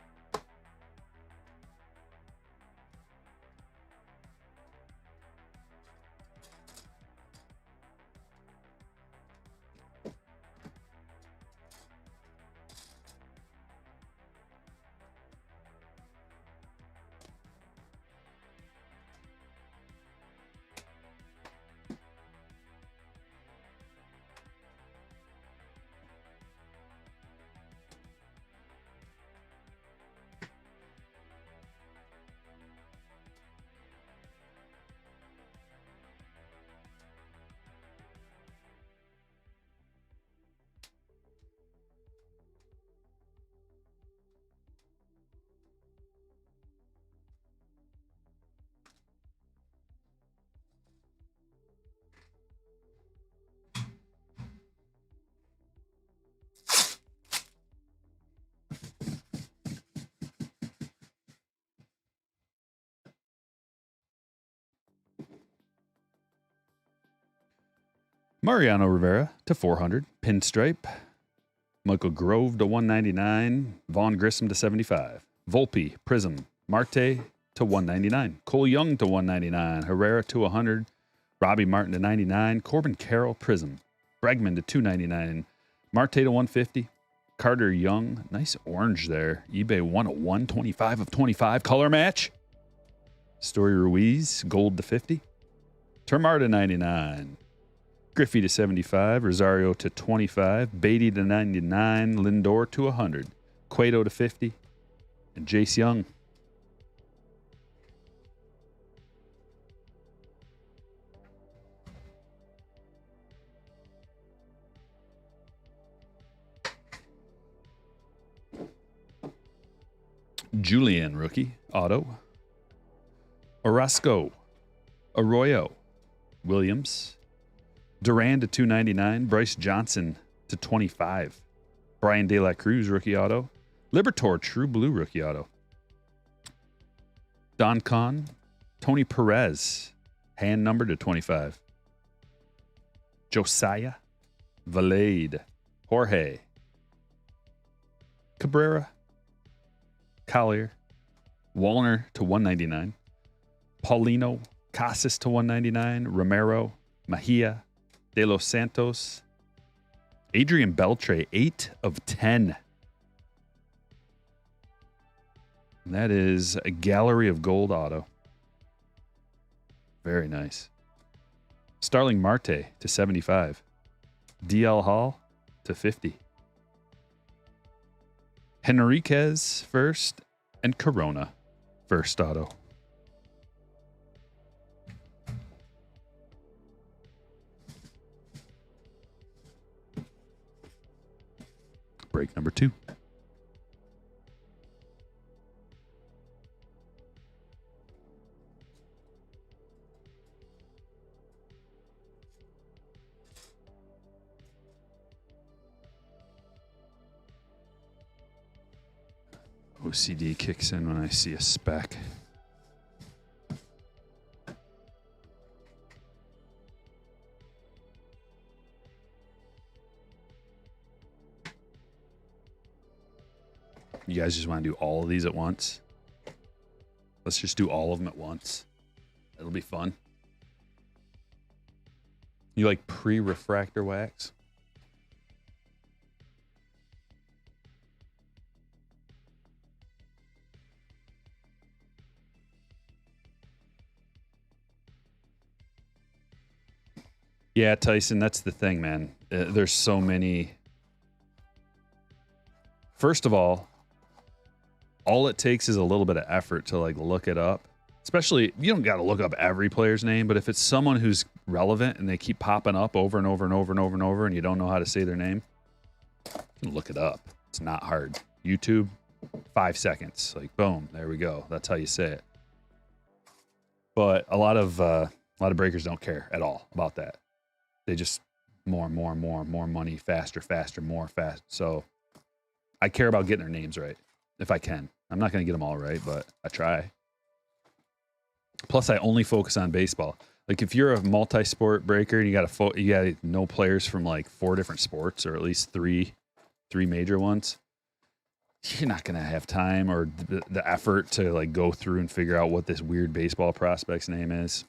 Speaker 1: Mariano Rivera to 400. Pinstripe. Michael Grove to 199. Vaughn Grissom to 75. Volpe, Prism. Marte to 199. Cole Young to 199. Herrera to 100. Robbie Martin to 99. Corbin Carroll, Prism. Bregman to 299. Marte to 150. Carter Young. Nice orange there. eBay 101. 25 of 25. Color match. Story Ruiz. Gold to 50. Termar to 99. Griffey to 75, Rosario to 25, Beatty to 99, Lindor to 100, Cueto to 50, and Jace Young. Julian, rookie, auto. Orozco, Arroyo, Williams, Duran to 299. Bryce Johnson to 25. Brian De La Cruz, rookie auto. Libertor, true blue rookie auto. Don Con. Tony Perez, hand number to 25. Josiah. Valade. Jorge. Cabrera. Collier. Wallner to 199. Paulino. Casas to 199. Romero. Mejia. De Los Santos, Adrian Beltre, 8 of 10. And that is a Gallery of Gold auto. Very nice. Starling Marte to 75. DL Hall to 50. Henriquez first and Corona first auto. Break number 2. OCD kicks in when I see a spec. You guys just want to do all of these at once? Let's just do all of them at once. It'll be fun. You like pre-refractor wax? Yeah, Tyson, that's the thing, man. There's so many. First of all it takes is a little bit of effort to like look it up. Especially, you don't got to look up every player's name, but if it's someone who's relevant and they keep popping up over and over and over and over and over and you don't know how to say their name, you can look it up. It's not hard. YouTube, 5 seconds. Like, boom, there we go. That's how you say it. But a lot of breakers don't care at all about that. They just more money, faster, more fast. So I care about getting their names right if I can. I'm not going to get them all right, but I try. Plus, I only focus on baseball. Like if you're a multi-sport breaker and you got to know players from like 4 different sports or at least three major ones, you're not going to have time or the effort to like go through and figure out what this weird baseball prospect's name is.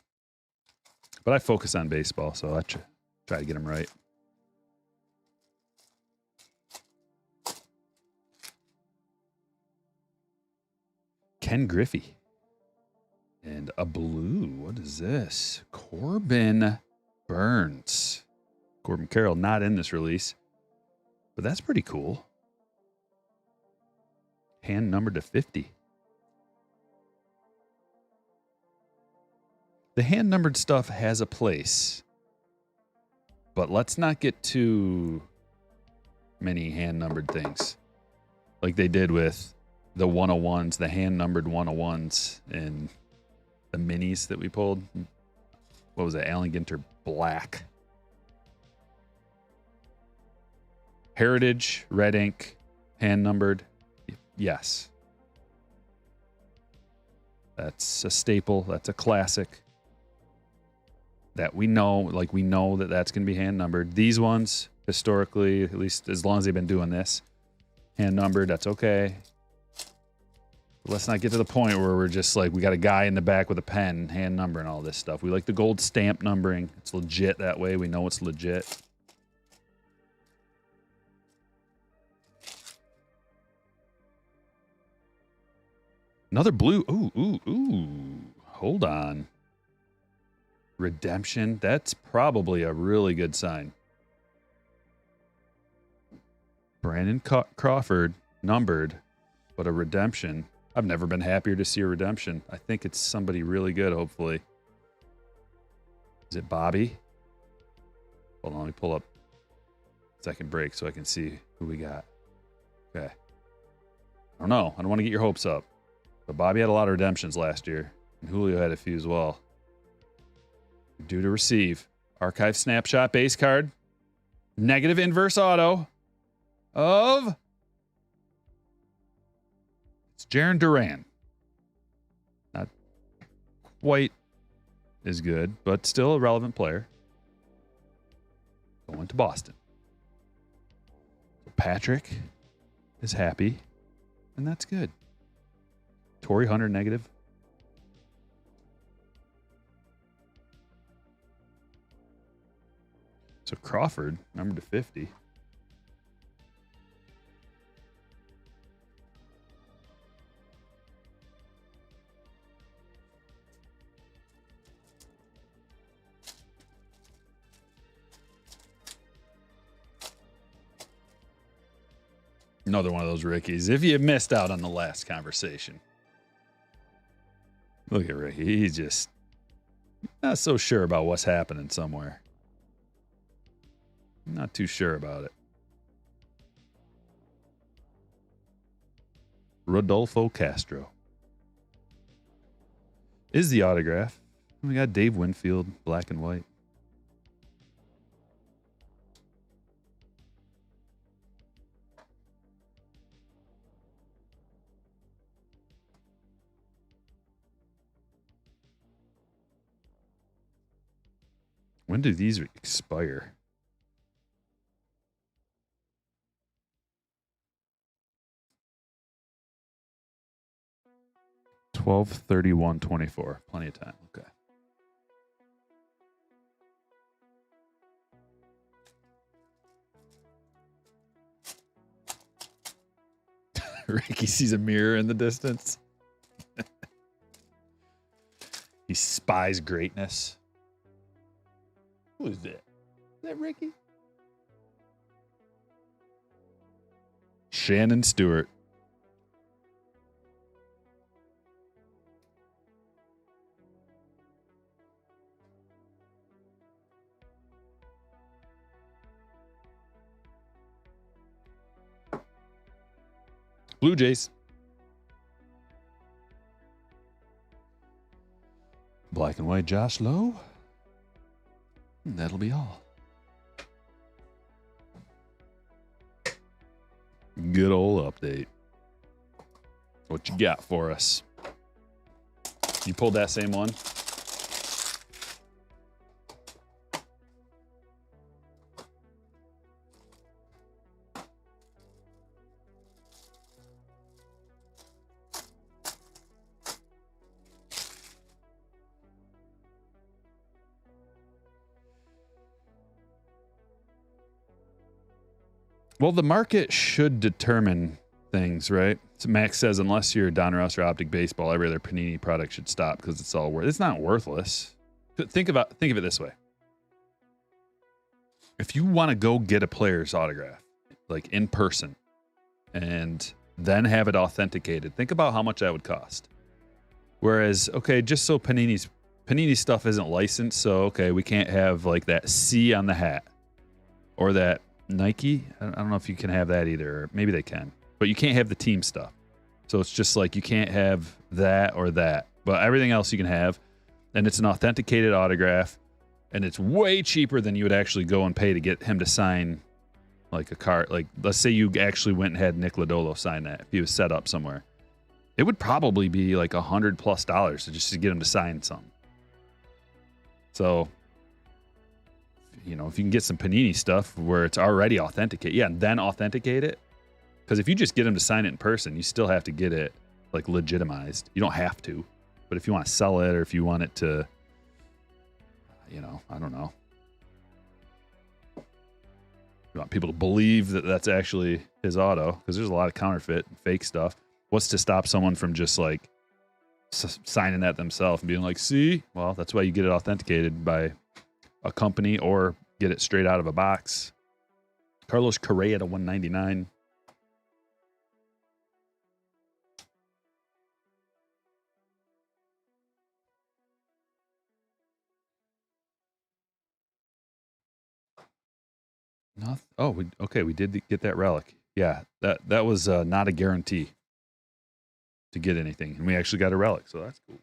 Speaker 1: But I focus on baseball, so I try to get them right. Ken Griffey. And a blue. What is this? Corbin Burns. Corbin Carroll not in this release. But that's pretty cool. Hand numbered to 50. The hand numbered stuff has a place. But let's not get too many hand numbered things. Like they did with the 101s, the hand numbered 101s and the minis that we pulled. What was it? Allen Ginter Black. Heritage, red ink, hand numbered. Yes. That's a staple. That's a classic. That we know, like we know that that's going to be hand numbered. These ones, historically, at least as long as they've been doing this, hand numbered, that's okay. Let's not get to the point where we're just like, we got a guy in the back with a pen, hand number and all this stuff. We like the gold stamp numbering. It's legit that way. We know it's legit. Another blue. Ooh. Hold on. Redemption. That's probably a really good sign. Brandon Crawford, numbered, but a redemption. I've never been happier to see a redemption. I think it's somebody really good, hopefully. Is it Bobby? Hold on, let me pull up second break so I can see who we got. Okay. I don't know. I don't want to get your hopes up. But Bobby had a lot of redemptions last year. And Julio had a few as well. Due to receive. Archive snapshot base card. Negative inverse auto of... It's Jarren Duran. Not quite as good, but still a relevant player. Going to Boston. Patrick is happy, and that's good. Torrey Hunter negative. So Crawford, number to 50. Another one of those Rickies. If you missed out on the last conversation. Look at Ricky. He's just not so sure about what's happening somewhere. Not too sure about it. Rodolfo Castro is the autograph. We got Dave Winfield, black and white. When do these expire? $12/31/24. Plenty of time. Okay. Ricky sees a mirror in the distance. He spies greatness. Who is that? Is that Ricky? Shannon Stewart. Blue Jays. Black and white Josh Lowe. And that'll be all. Good old update. What you got for us? You pulled that same one? Well, the market should determine things, right? So Max says, unless you're Donruss or Optic Baseball, every other Panini product should stop because it's all worth. It's not worthless. Think of it this way: if you want to go get a player's autograph, like in person, and then have it authenticated, think about how much that would cost. Whereas, okay, just so Panini stuff isn't licensed, so okay, we can't have like that C on the hat or that Nike. I don't know if you can have that either. Maybe they can, but you can't have the team stuff. So it's just like you can't have that or that, but everything else you can have. And it's an authenticated autograph, and it's way cheaper than you would actually go and pay to get him to sign like a card. Like, let's say you actually went and had Nick Lodolo sign that if he was set up somewhere. It would probably be like $100+ just to get him to sign something. So, you know, if you can get some Panini stuff where it's already authenticated, and then authenticate it. Because if you just get him to sign it in person, you still have to get it like legitimized. You don't have to, but if you want to sell it or if you want it to, you know, I don't know. You want people to believe that that's actually his auto, because there's a lot of counterfeit and fake stuff. What's to stop someone from just like signing that themselves and being like, see, well, that's why you get it authenticated by a company or get it straight out of a box. Carlos Correa to 199. Oh, we did get that relic. Yeah, that was not a guarantee to get anything, and we actually got a relic, so that's cool.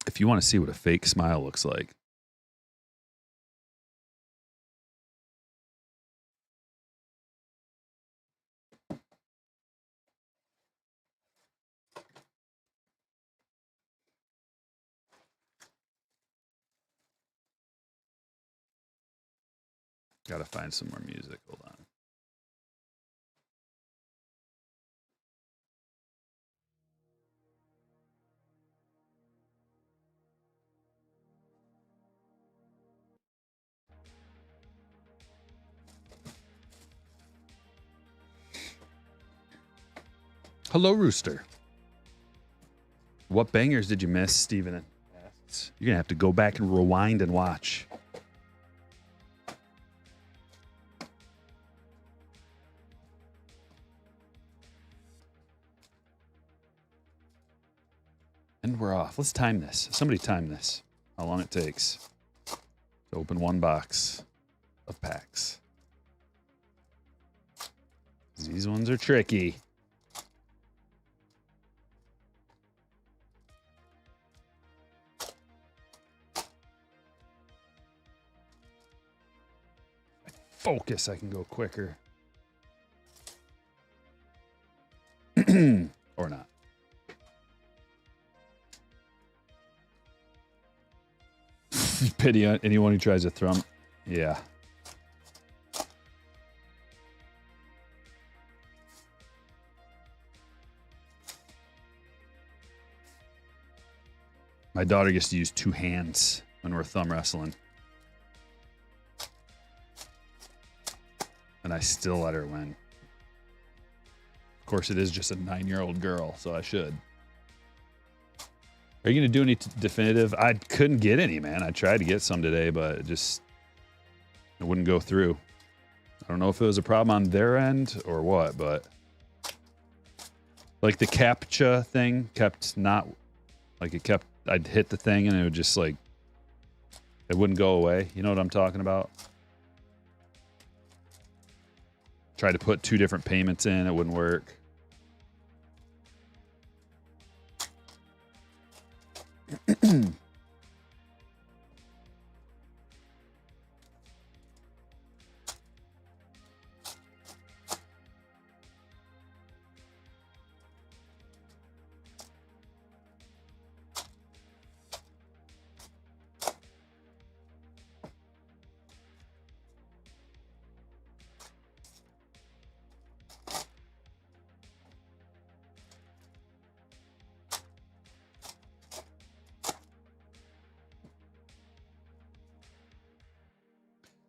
Speaker 1: If you want to see what a fake smile looks like, gotta find some more music. Hold on. Hello, Rooster. What bangers did you miss, Steven asks. You're going to have to go back and rewind and watch. And we're off. Let's time this. Somebody time this. How long it takes to open one box of packs. These ones are tricky. Focus, I can go quicker. Or not. Pity on anyone who tries to thrum. Yeah. My daughter gets to use 2 hands when we're thumb wrestling. And I still let her win. Of course, it is just a 9-year-old girl, so I should. Are you going to do any definitive? I couldn't get any, man. I tried to get some today, but it wouldn't go through. I don't know if it was a problem on their end or what, but like the CAPTCHA thing kept not, like it kept, I'd hit the thing and it would just like, it wouldn't go away. You know what I'm talking about? Tried to put 2 different payments in, it wouldn't work.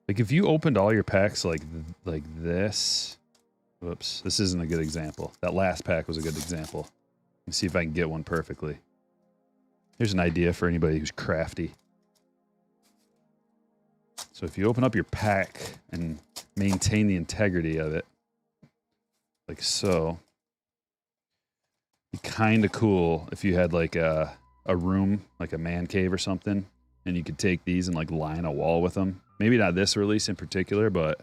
Speaker 1: Like if you opened all your packs like this, whoops, this isn't a good example. That last pack was a good example. Let me see if I can get one perfectly. Here's an idea for anybody who's crafty. So if you open up your pack and maintain the integrity of it, like so, it'd be kind of cool if you had like a room, like a man cave or something, and you could take these and like line a wall with them. Maybe not this release in particular, but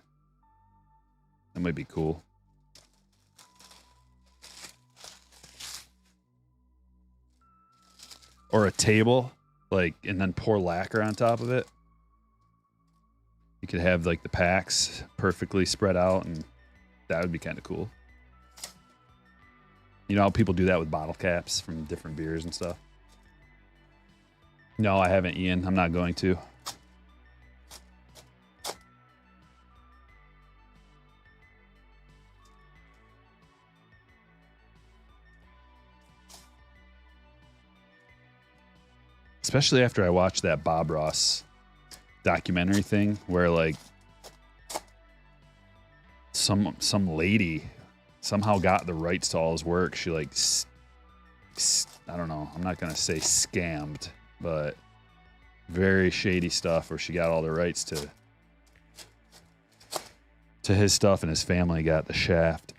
Speaker 1: that might be cool. Or a table, like, and then pour lacquer on top of it. You could have like the packs perfectly spread out, and that would be kind of cool. You know how people do that with bottle caps from different beers and stuff? No, I haven't, Ian. I'm not going to. Especially after I watched that Bob Ross documentary thing where like some lady somehow got the rights to all his work. She like, I don't know, I'm not going to say scammed, but very shady stuff where she got all the rights to his stuff and his family got the shaft.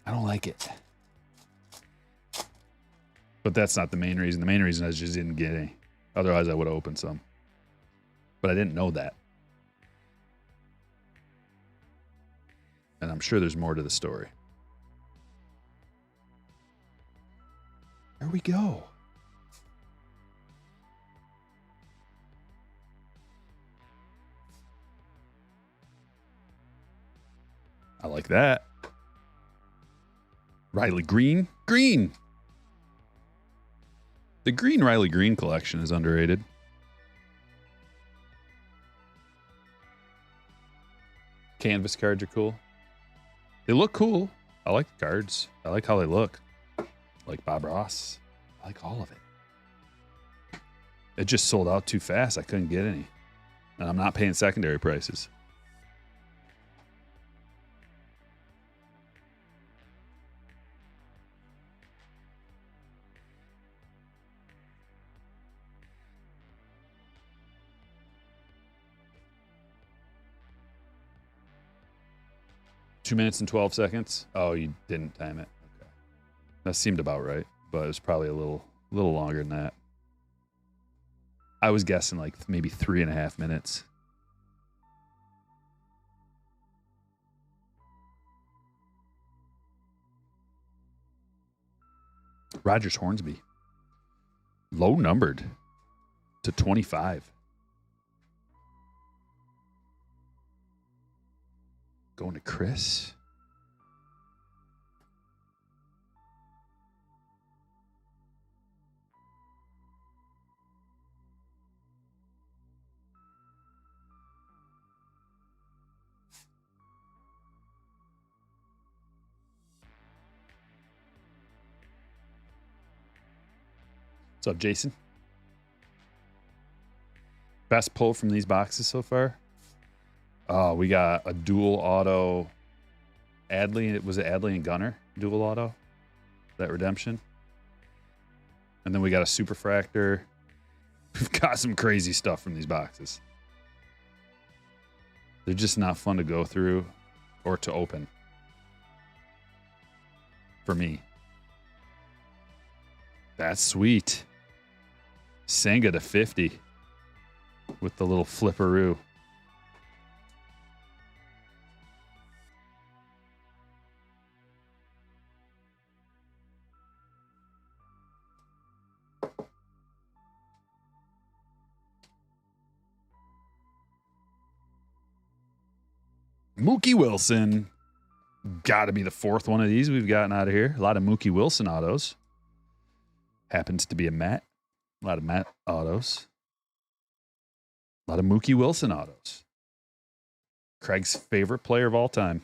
Speaker 1: I don't like it. But that's not the main reason. The main reason is I just didn't get any. Otherwise, I would have opened some. But I didn't know that. And I'm sure there's more to the story. There we go. I like that. Riley Green. Green! The green Riley Green collection is underrated. Canvas cards are cool. They look cool. I like the cards. I like how they look. I like Bob Ross. I like all of it. It just sold out too fast. I couldn't get any. And I'm not paying secondary prices. 2 minutes and 12 seconds. Oh, you didn't time it. Okay. That seemed about right, but it was probably a little longer than that. I was guessing like maybe 3.5 minutes. Rogers Hornsby. Low numbered to 25. Going to Chris. What's up, Jason? Best pull from these boxes so far? Oh, we got a dual auto Adley. Was it Adley and Gunner? Dual auto? That redemption? And then we got a Superfractor. We've got some crazy stuff from these boxes. They're just not fun to go through or to open. For me. That's sweet. Senga to 50 with the little flipperoo. Mookie Wilson. Got to be the fourth one of these we've gotten out of here. A lot of Mookie Wilson autos. Happens to be a Matt. A lot of Matt autos. A lot of Mookie Wilson autos. Craig's favorite player of all time.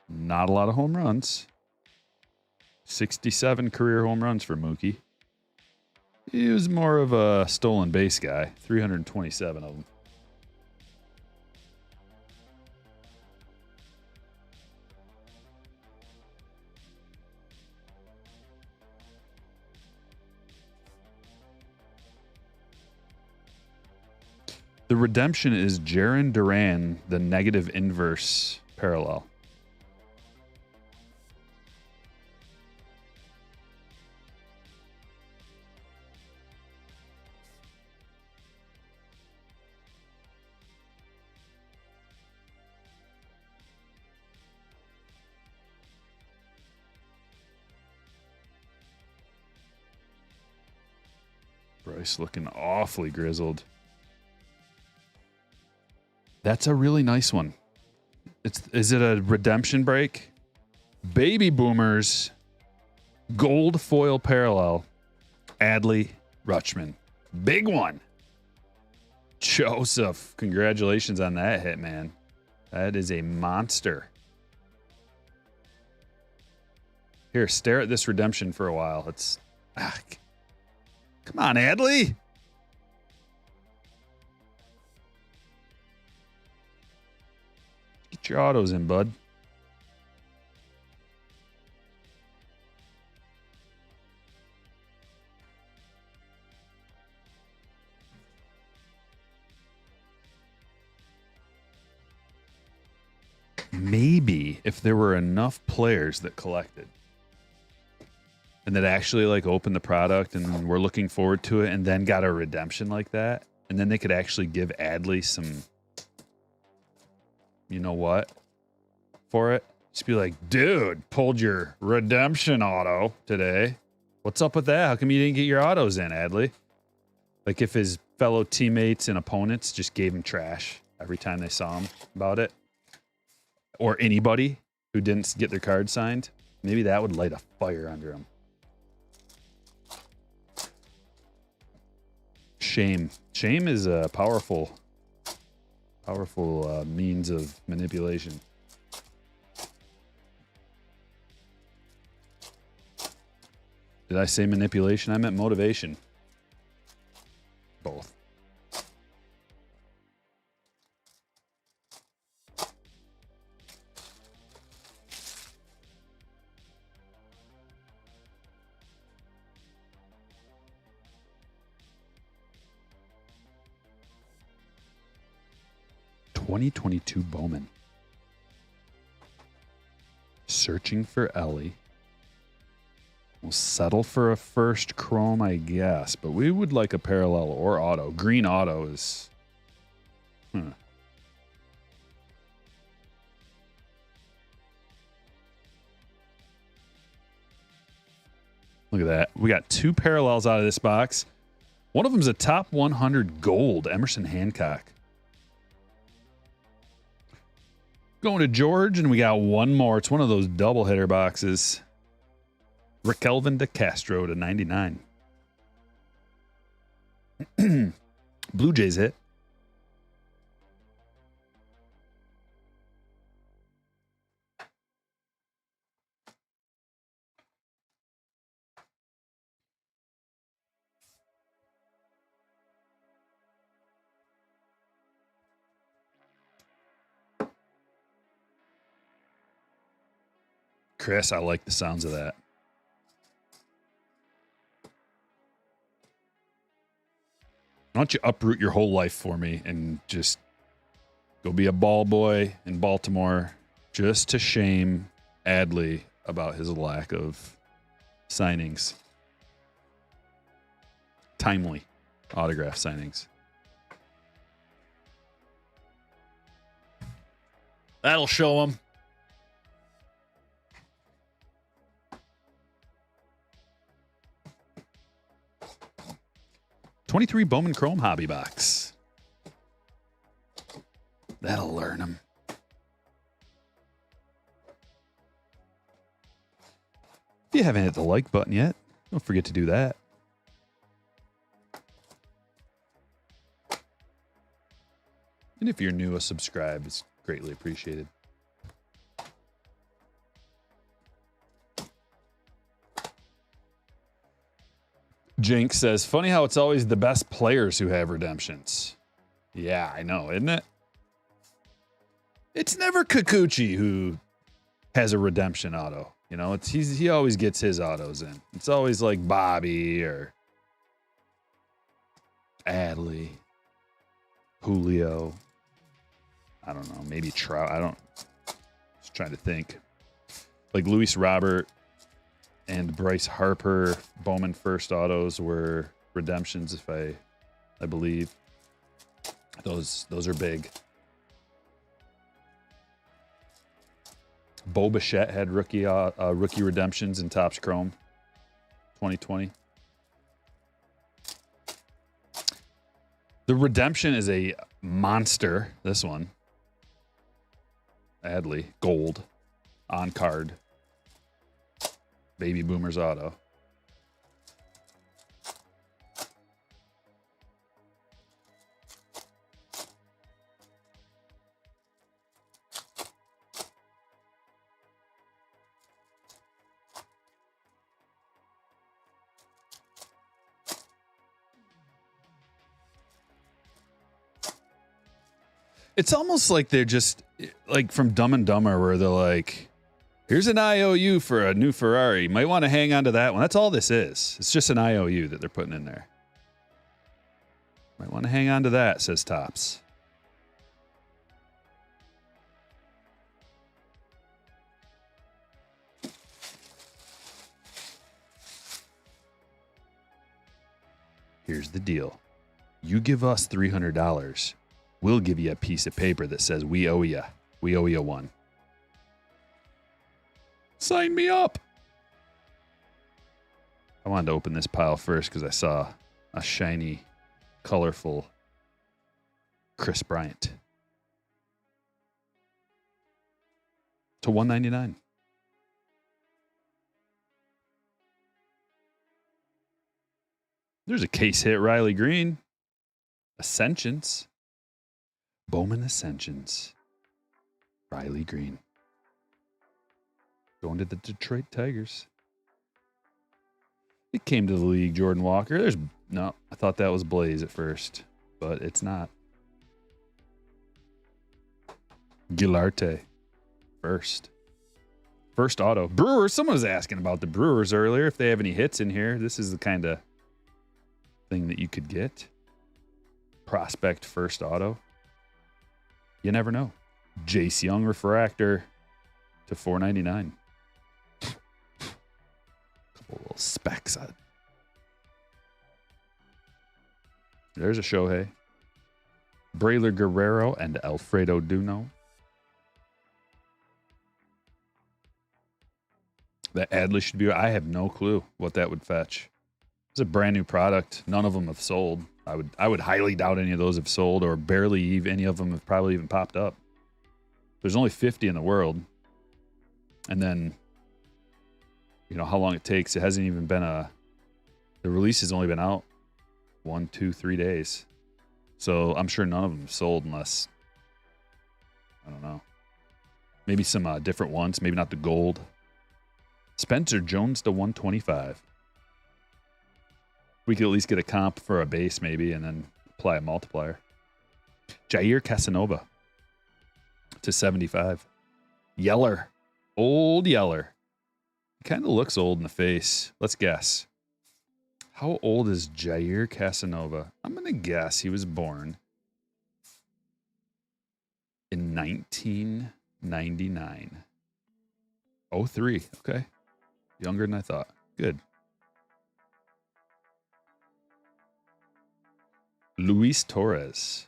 Speaker 1: Not a lot of home runs. 67 career home runs for Mookie. He was more of a stolen base guy. 327 of them. The redemption is Jarren Duran, the negative inverse parallel. Bryce looking awfully grizzled. That's a really nice one. Is it a redemption break? Baby Boomers. Gold foil parallel. Adley Rutschman. Big one. Joseph. Congratulations on that hit, man. That is a monster. Here, stare at this redemption for a while. It's... come on, Adley. Get your autos in, bud. Maybe if there were enough players that collected and that actually like opened the product and were looking forward to it and then got a redemption like that, and then they could actually give Adley some, you know what, for it. Just be like, dude, pulled your redemption auto today. What's up with that? How come you didn't get your autos in, Adley? Like if his fellow teammates and opponents just gave him trash every time they saw him about it. Or anybody who didn't get their card signed. Maybe that would light a fire under him. Shame. Shame is a powerful means of manipulation. Did I say manipulation? I meant motivation. Both. 2022 Bowman. Searching for Ellie. We'll settle for a first chrome, I guess, but we would like a parallel or auto. Green auto is... Look at that. We got 2 parallels out of this box. One of them is a top 100 gold, Emerson Hancock. Going to George, and we got one more. It's one of those double hitter boxes. Raquelvin de Castro to 99. Blue Jays hit. Chris, I like the sounds of that. Why don't you uproot your whole life for me and just go be a ball boy in Baltimore just to shame Adley about his lack of signings. Timely autograph signings. That'll show him. '23 Bowman Chrome Hobby Box. That'll learn him. If you haven't hit the like button yet, don't forget to do that. And if you're new, a subscribe is greatly appreciated. Jinx says, funny how it's always the best players who have redemptions. Yeah, I know, isn't it? It's never Kikuchi who has a redemption auto. You know, he always gets his autos in. It's always like Bobby or Adley, Julio. I don't know, maybe Trout. Just trying to think. Like Luis Robert and Bryce Harper, Bowman first autos were redemptions, if I believe. Those are big. Bo Bichette had rookie redemptions in Topps Chrome 2020. The redemption is a monster. This one. Adley, gold, on card. Baby Boomers auto. It's almost like they're just like from Dumb and Dumber, where they're like, here's an IOU for a new Ferrari. You might want to hang on to that one. That's all this is. It's just an IOU that they're putting in there. Might want to hang on to that, says Topps. Here's the deal. You give us $300. We'll give you a piece of paper that says we owe you. We owe you one. Sign me up. I wanted to open this pile first because I saw a shiny, colorful Chris Bryant. To $199. There's a case hit Riley Green. Ascensions. Bowman Ascensions. Riley Green. Going to the Detroit Tigers. It came to the league, Jordan Walker. No, I thought that was Blaze at first, but it's not. Gilded. First auto. Brewers. Someone was asking about the Brewers earlier, if they have any hits in here. This is the kind of thing that you could get. Prospect first auto. You never know. Jace Young refractor to $4.99. Couple little specs on. There's a Shohei. Braylor Guerrero and Alfredo Duno. That Adley should be. I have no clue what that would fetch. It's a brand new product. None of them have sold. I would highly doubt any of those have sold, or barely even any of them have probably even popped up. There's only 50 in the world. And then, you know, how long it takes. It hasn't even been the release has only been out 1, 2, 3 days. So I'm sure none of them have sold unless, I don't know. Maybe some different ones. Maybe not the gold. Spencer Jones to 125. We could at least get a comp for a base maybe and then apply a multiplier. Jair Casanova to 75. Yeller. Old Yeller. Kind of looks old in the face. Let's guess. How old is Jair Casanova? I'm going to guess he was born in 1999. 03. Okay. Younger than I thought. Good. Luis Torres.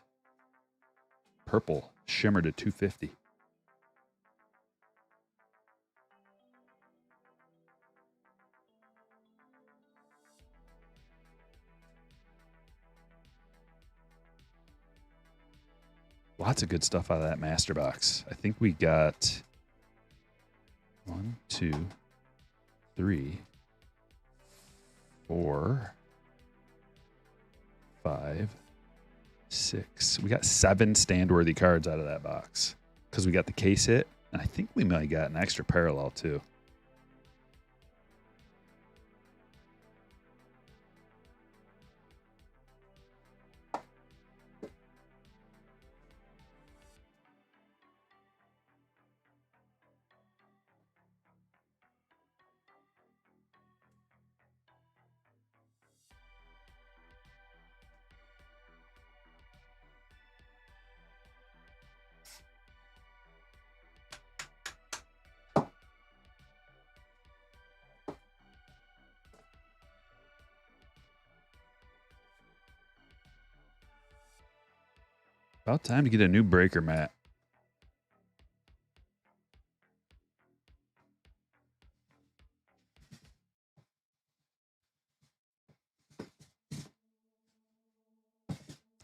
Speaker 1: Purple. Shimmer to 250. Lots of good stuff out of that master box. I think we got 1, 2, 3, 4, 5, 6. We got 7 stand-worthy cards out of that box because we got the case hit, and I think we might have got an extra parallel too. About time to get a new breaker mat.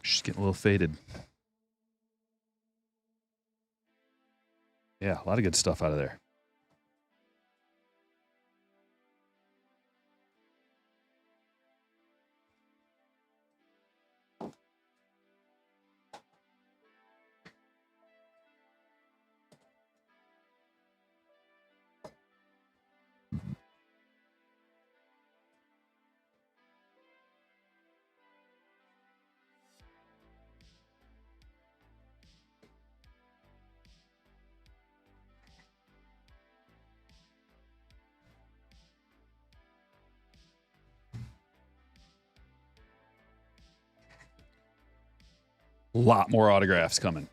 Speaker 1: She's getting a little faded. Yeah, a lot of good stuff out of there. A lot more autographs coming.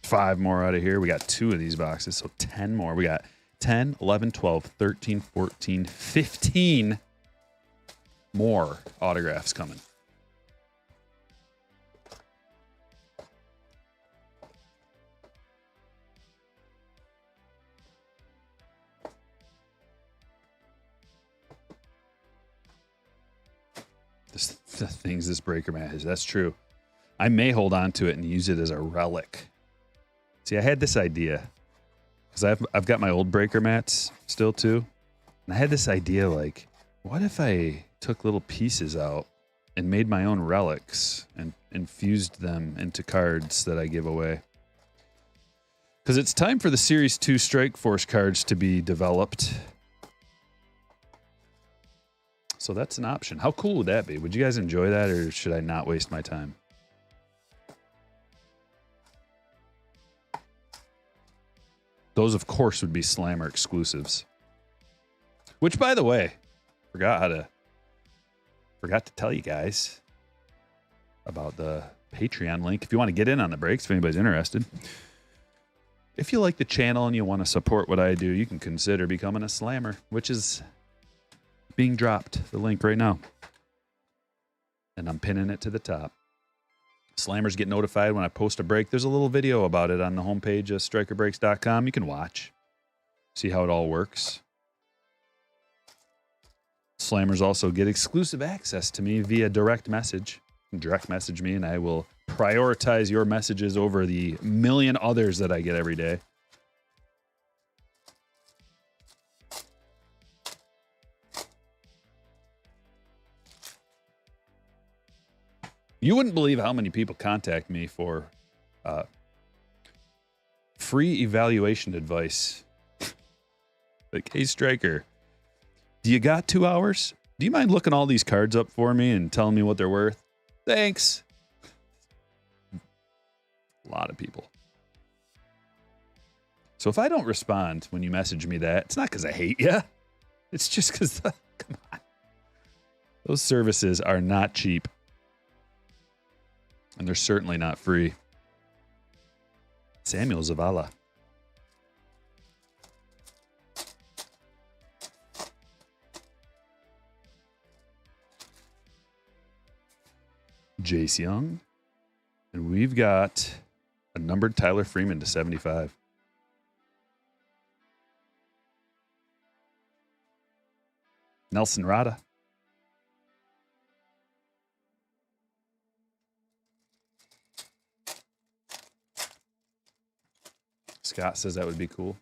Speaker 1: 5 more out of here. We got 2 of these boxes, so 10 more. We got 10, 11, 12, 13, 14, 15 more autographs coming. The things this breaker mat has. That's true. I may hold on to it and use it as a relic. See, I had this idea because I've got my old breaker mats still too. And I had this idea like, what if I took little pieces out and made my own relics and infused them into cards that I give away? Because it's time for the Series 2 Strike Force cards to be developed. So that's an option. How cool would that be? Would you guys enjoy that, or should I not waste my time? Those, of course, would be Slammer exclusives. Which, by the way, forgot to tell you guys about the Patreon link if you want to get in on the breaks, if anybody's interested. If you like the channel and you want to support what I do, you can consider becoming a slammer, which is being dropped, the link right now. And I'm pinning it to the top. Slammers get notified when I post a break. There's a little video about it on the homepage of strikerbreaks.com. You can watch, see how it all works. Slammers also get exclusive access to me via direct message. Direct message me, and I will prioritize your messages over the million others that I get every day. You wouldn't believe how many people contact me for free evaluation advice. Like, hey, Striker, do you got 2 hours? Do you mind looking all these cards up for me and telling me what they're worth? Thanks. A lot of people. So if I don't respond when you message me that, it's not because I hate you. It's just because, come on. Those services are not cheap. And they're certainly not free. Samuel Zavala. Jace Young. And we've got a numbered Tyler Freeman to 75. Nelson Rada. Scott says that would be cool.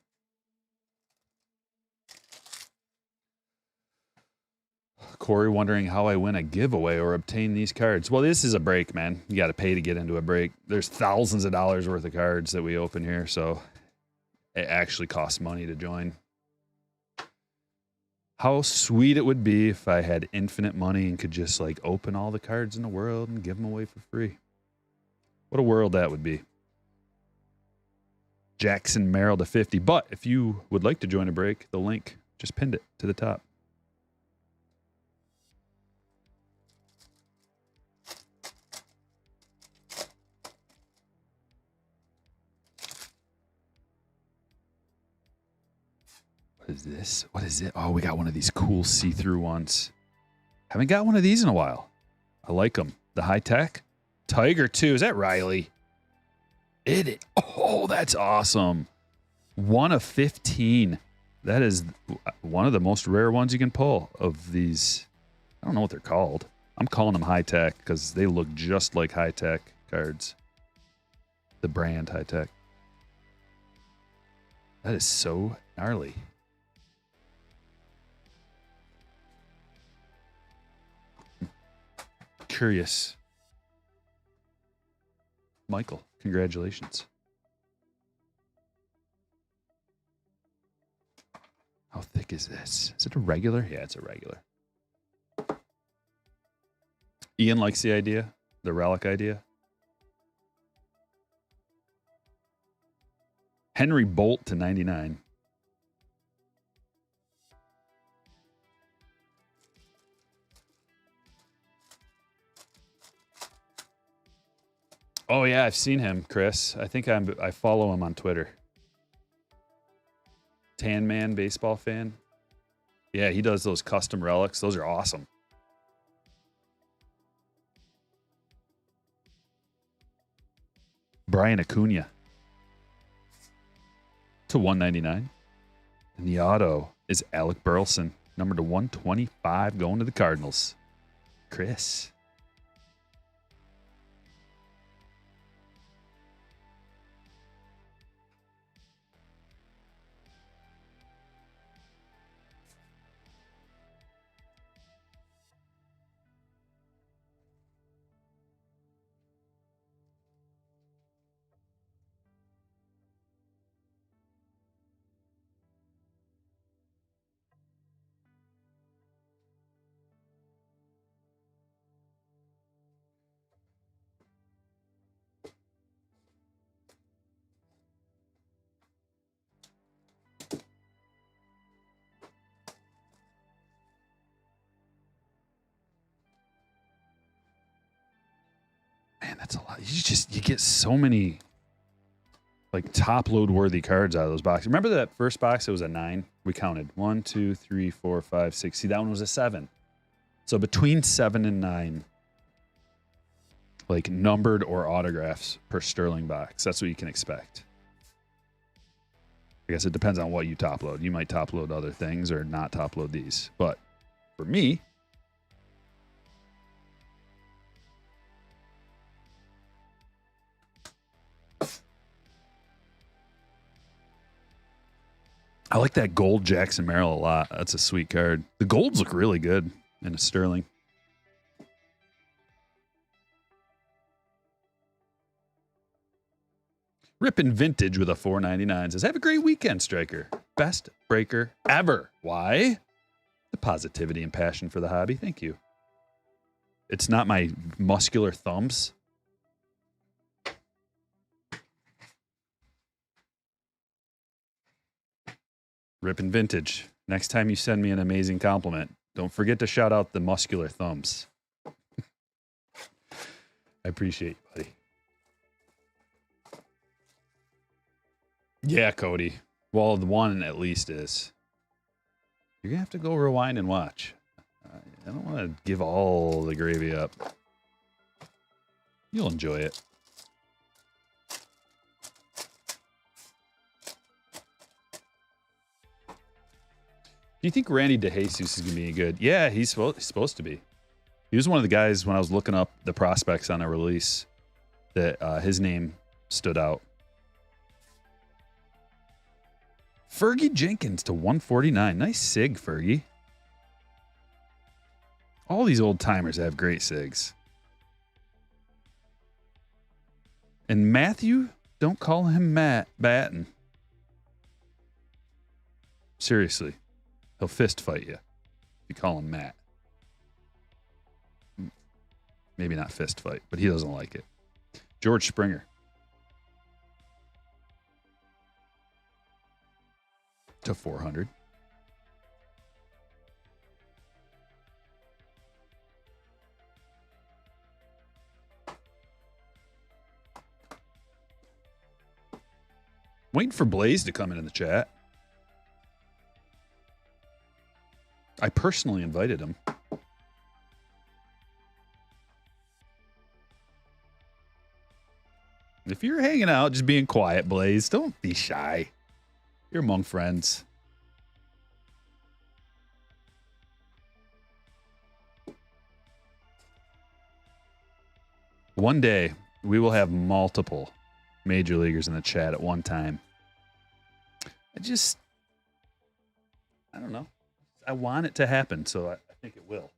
Speaker 1: Corey wondering how I win a giveaway or obtain these cards. Well, this is a break, man. You got to pay to get into a break. There's thousands of dollars worth of cards that we open here, so it actually costs money to join. How sweet it would be if I had infinite money and could just like open all the cards in the world and give them away for free. What a world that would be. Jackson Merrill to 50. But if you would like to join a break, the link, just pinned it to the top. What is this? What is it? Oh, we got one of these cool see-through ones. Haven't got one of these in a while. I like them. The high-tech. Tiger 2. Is that Riley? It is. Oh, that's awesome. 1 of 15. That is one of the most rare ones you can pull of these. I don't know what they're called. I'm calling them high-tech because they look just like high-tech cards. The brand high-tech. That is so gnarly. Curious. Michael, congratulations. How thick is this? Is it a regular? Yeah, it's a regular. Ian likes the idea, the relic idea. Henry Bolt to 99. Oh yeah, I've seen him, Chris. I think I follow him on Twitter. Tan Man baseball fan. Yeah, he does those custom relics. Those are awesome. Brian Acuna to 199. And the auto is Alec Burleson, number to 125, going to the Cardinals. Chris. That's a lot. You get so many like top load worthy cards out of those boxes. Remember that first box? It was a 9. We counted 1, 2, 3, 4, 5, 6. See, that one was a 7. So between 7 and 9, like numbered or autographs per Sterling box. That's what you can expect. I guess it depends on what you top load. You might top load other things or not top load these. But for me, I like that gold Jackson Merrill a lot. That's a sweet card. The golds look really good in a Sterling. Rippin' Vintage with a $4.99 says, have a great weekend, Striker. Best breaker ever. Why? The positivity and passion for the hobby. Thank you. It's not my muscular thumbs. Rippin' Vintage. Next time you send me an amazing compliment, don't forget to shout out the muscular thumbs. I appreciate you, buddy. Yeah, Cody. Well, the one at least is. You're going to have to go rewind and watch. I don't want to give all the gravy up. You'll enjoy it. Do you think Randy DeJesus is going to be any good? Yeah, he's supposed to be. He was one of the guys when I was looking up the prospects on a release that his name stood out. Fergie Jenkins to 149. Nice sig, Fergie. All these old timers have great sigs. And Matthew, don't call him Matt Batten. Seriously. He'll fist fight you if you call him Matt. Maybe not fist fight, but he doesn't like it. George Springer. To 400. Waiting for Blaze to come in the chat. I personally invited him. If you're hanging out, just being quiet, Blaze, don't be shy. You're among friends. One day, we will have multiple major leaguers in the chat at one time. I don't know. I want it to happen, so I think it will.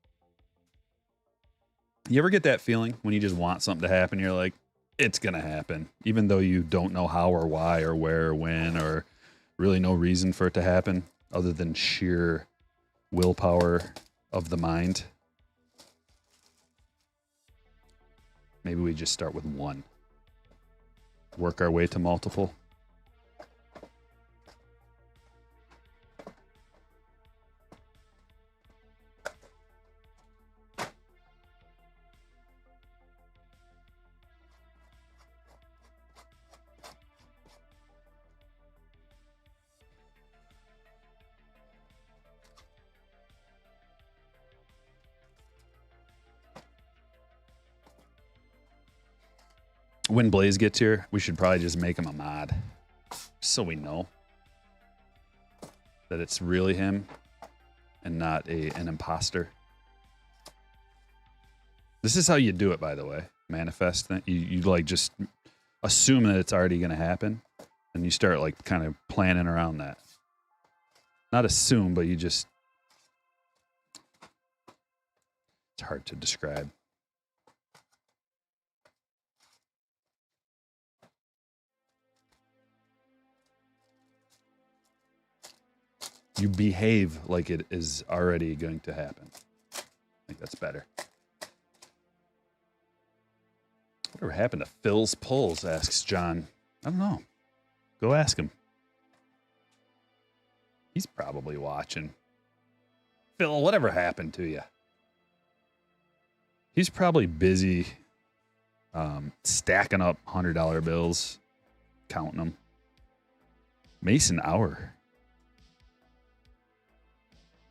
Speaker 1: You ever get that feeling when you just want something to happen? You're like, it's going to happen, even though you don't know how or why or where or when or really no reason for it to happen other than sheer willpower of the mind. Maybe we just start with one. Work our way to multiple. When Blaze gets here, we should probably just make him a mod. So we know that it's really him and not an imposter. This is how you do it, by the way. Manifest thing. You like just assume that it's already going to happen. And you start like kind of planning around that. Not assume, but you just... It's hard to describe. You behave like it is already going to happen. I think that's better. Whatever happened to Phil's Pulls, asks John. I don't know. Go ask him. He's probably watching. Phil, whatever happened to you? He's probably busy Stacking up $100 bills, counting them. Mason Hour.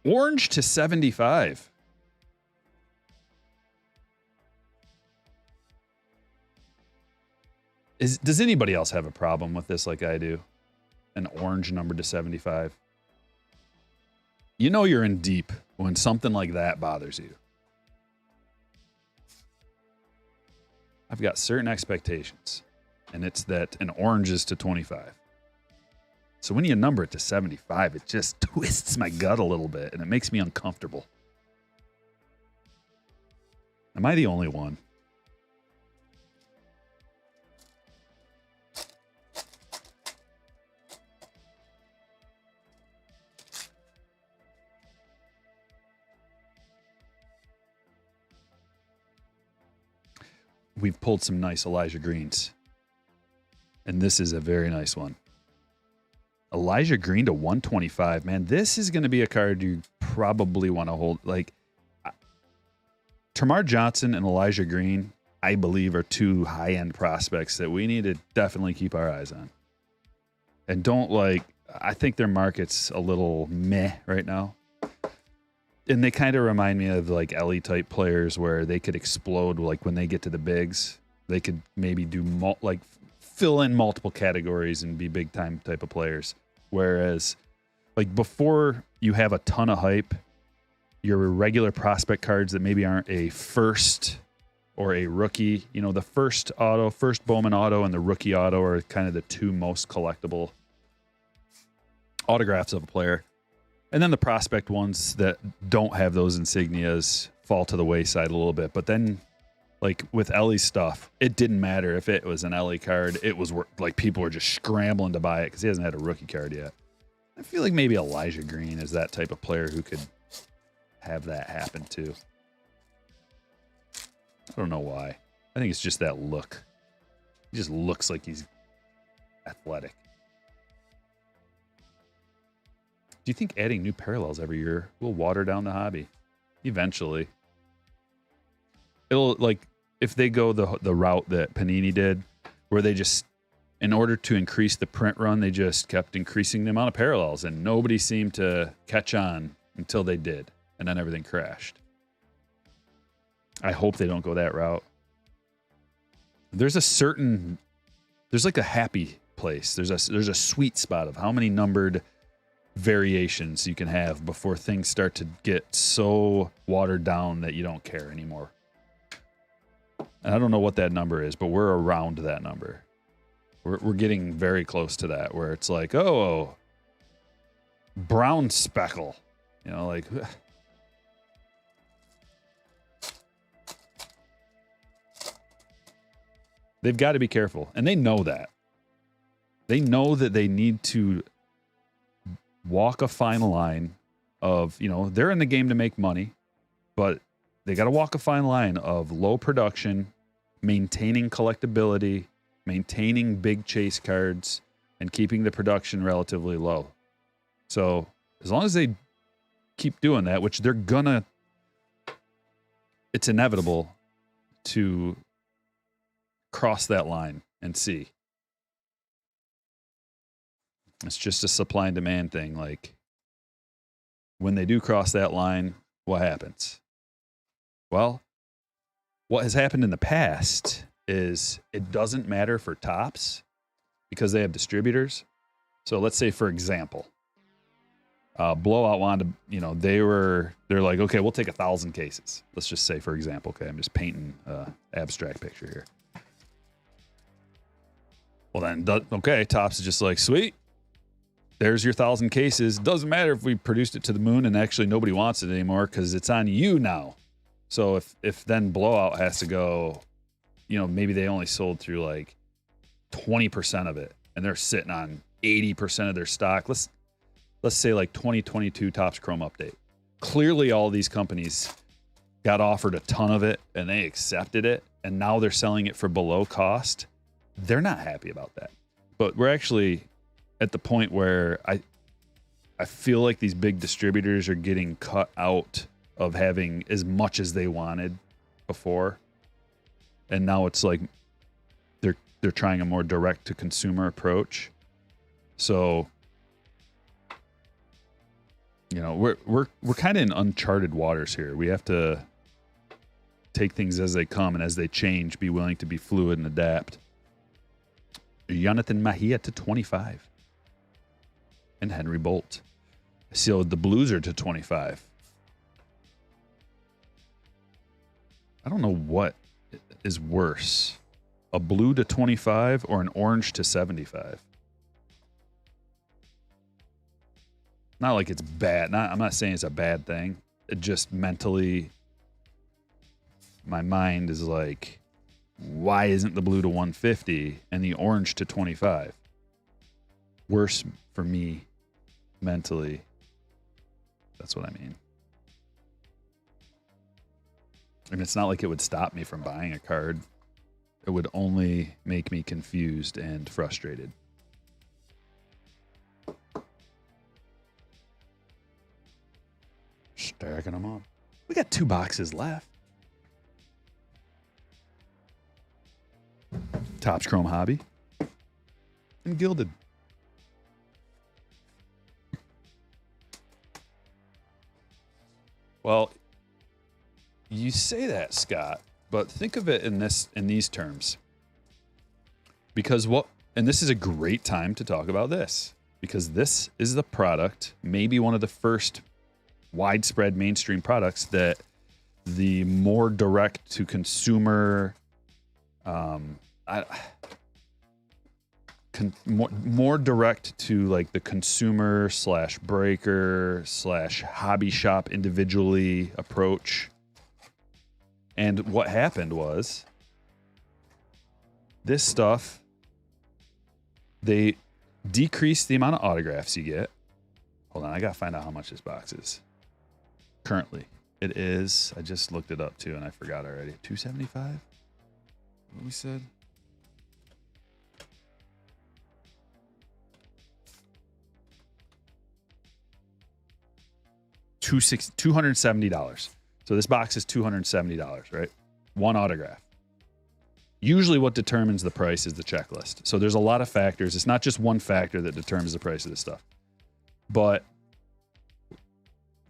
Speaker 1: Orange to 75. Does anybody else have a problem with this like I do? An orange number to 75. You know you're in deep when something like that bothers you. I've got certain expectations, and it's that an orange is to 25. So when you number it to 75, it just twists my gut a little bit, and it makes me uncomfortable. Am I the only one? We've pulled some nice Elijah Greens. And this is a very nice one. Elijah Green to 125. Man, this is going to be a card you probably want to hold. Like, Termarr Johnson and Elijah Green, I believe, are two high-end prospects that we need to definitely keep our eyes on. And I think their market's a little meh right now. And they kind of remind me of like Ellie type players where they could explode like when they get to the bigs. They could maybe do fill in multiple categories and be big time type of players. Whereas like before you have a ton of hype, your regular prospect cards that maybe aren't a first or a rookie, you know, the first Bowman auto and the rookie auto are kind of the two most collectible autographs of a player. And then the prospect ones that don't have those insignias fall to the wayside a little bit. But then, like with Ellie's stuff, it didn't matter if it was an Ellie card. It was like people were just scrambling to buy it because he hasn't had a rookie card yet. I feel like maybe Elijah Green is that type of player who could have that happen too. I don't know why. I think it's just that look. He just looks like he's athletic. Do you think adding new parallels every year will water down the hobby? Eventually. It'll, like, if they go the route that Panini did, where they just, in order to increase the print run, they just kept increasing the amount of parallels, and nobody seemed to catch on until they did, and then everything crashed. I hope they don't go that route. There's like a happy place. There's a sweet spot of how many numbered variations you can have before things start to get so watered down that you don't care anymore. And I don't know what that number is, but we're around that number. We're getting very close to that, where it's like, oh, brown speckle, you know, like. They've got to be careful, and they know that. They know that they need to walk a fine line of, you know, they're in the game to make money, but they got to walk a fine line of low production, maintaining collectability, maintaining big chase cards, and keeping the production relatively low. So as long as they keep doing that, which they're gonna, it's inevitable to cross that line and see. It's just a supply and demand thing. Like, when they do cross that line, what happens? Well, what has happened in the past is it doesn't matter for Topps because they have distributors. So let's say, for example, Blowout wanted, you know, they're like, okay, we'll take 1,000 cases. Let's just say, for example, okay, I'm just painting an abstract picture here. Well, then, okay, Topps is just like, sweet. There's your 1,000 cases. Doesn't matter if we produced it to the moon and actually nobody wants it anymore because it's on you now. So if then Blowout has to go, you know, maybe they only sold through like 20% of it and they're sitting on 80% of their stock. Let's say like 2022 Topps Chrome update. Clearly all these companies got offered a ton of it and they accepted it, and now they're selling it for below cost. They're not happy about that. But we're actually at the point where I feel like these big distributors are getting cut out of having as much as they wanted before. And now it's like they're trying a more direct to consumer approach. So, you know, we're kind of in uncharted waters here. We have to take things as they come, and as they change, be willing to be fluid and adapt. Jonathan Mahia to 25. And Henry Bolt. So the Blues are to 25. I don't know what is worse. A blue to 25 or an orange to 75. Not like it's bad. I'm not saying it's a bad thing. It just mentally, my mind is like, why isn't the blue to 150 and the orange to 25? Worse for me mentally. That's what I mean. And it's not like it would stop me from buying a card. It would only make me confused and frustrated. Stacking them up. We got 2 boxes left. Topps Chrome Hobby and Gilded. Well, you say that, Scott, but think of it in these terms. Because and this is a great time to talk about this, because this is the product, maybe one of the first widespread mainstream products that the more direct to consumer, more direct to like the consumer / breaker / hobby shop individually approach. And what happened was this stuff, they decreased the amount of autographs you get. Hold on, I gotta find out how much this box is. Currently, it is, I just looked it up too and I forgot already. $275? What we said? $270. So this box is $270, right? One autograph. Usually what determines the price is the checklist. So there's a lot of factors. It's not just one factor that determines the price of this stuff. But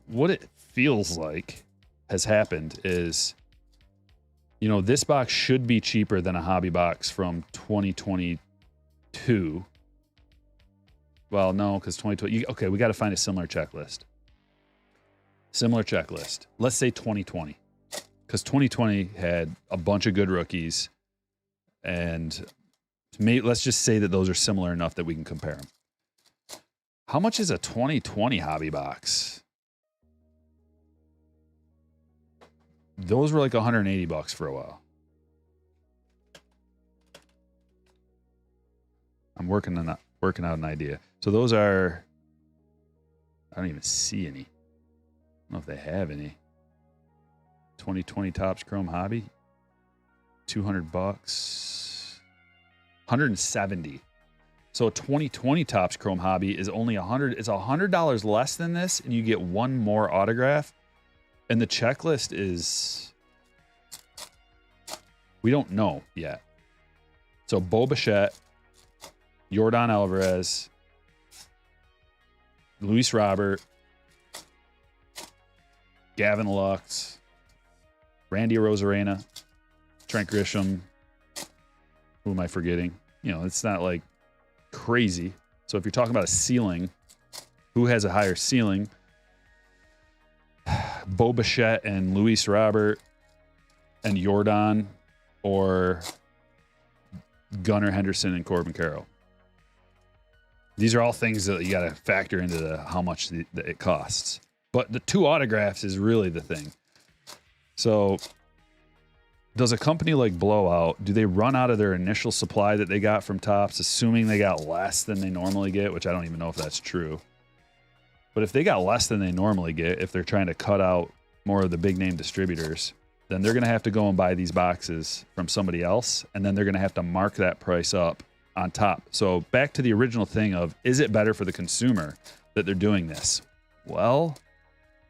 Speaker 1: what it feels like has happened is, you know, this box should be cheaper than a hobby box from 2022. Well, no, because 2020. Okay, we got to find a similar checklist. Similar checklist. Let's say 2020, because 2020 had a bunch of good rookies, and let's just say that those are similar enough that we can compare them. How much is a 2020 hobby box? Those were like $180 for a while. I'm working out an idea. So those are, I don't even see any. I don't know if they have any. 2020 Topps Chrome Hobby, $200, 170. So a 2020 Topps Chrome Hobby is only $100. It's $100 less than this, and you get one more autograph. And the checklist is, we don't know yet. So Bo Bichette, Yordan Alvarez, Luis Robert, Gavin Lux, Randy Arozarena, Trent Grisham. Who am I forgetting? You know, it's not like crazy. So if you're talking about a ceiling, who has a higher ceiling? Bo Bichette and Luis Robert and Yordan, or Gunnar Henderson and Corbin Carroll. These are all things that you got to factor into how much it costs. But the 2 autographs is really the thing. So does a company like Blowout, do they run out of their initial supply that they got from Topps, assuming they got less than they normally get, which I don't even know if that's true. But if they got less than they normally get, if they're trying to cut out more of the big name distributors, then they're going to have to go and buy these boxes from somebody else, and then they're going to have to mark that price up on top. So back to the original thing of, is it better for the consumer that they're doing this? Well,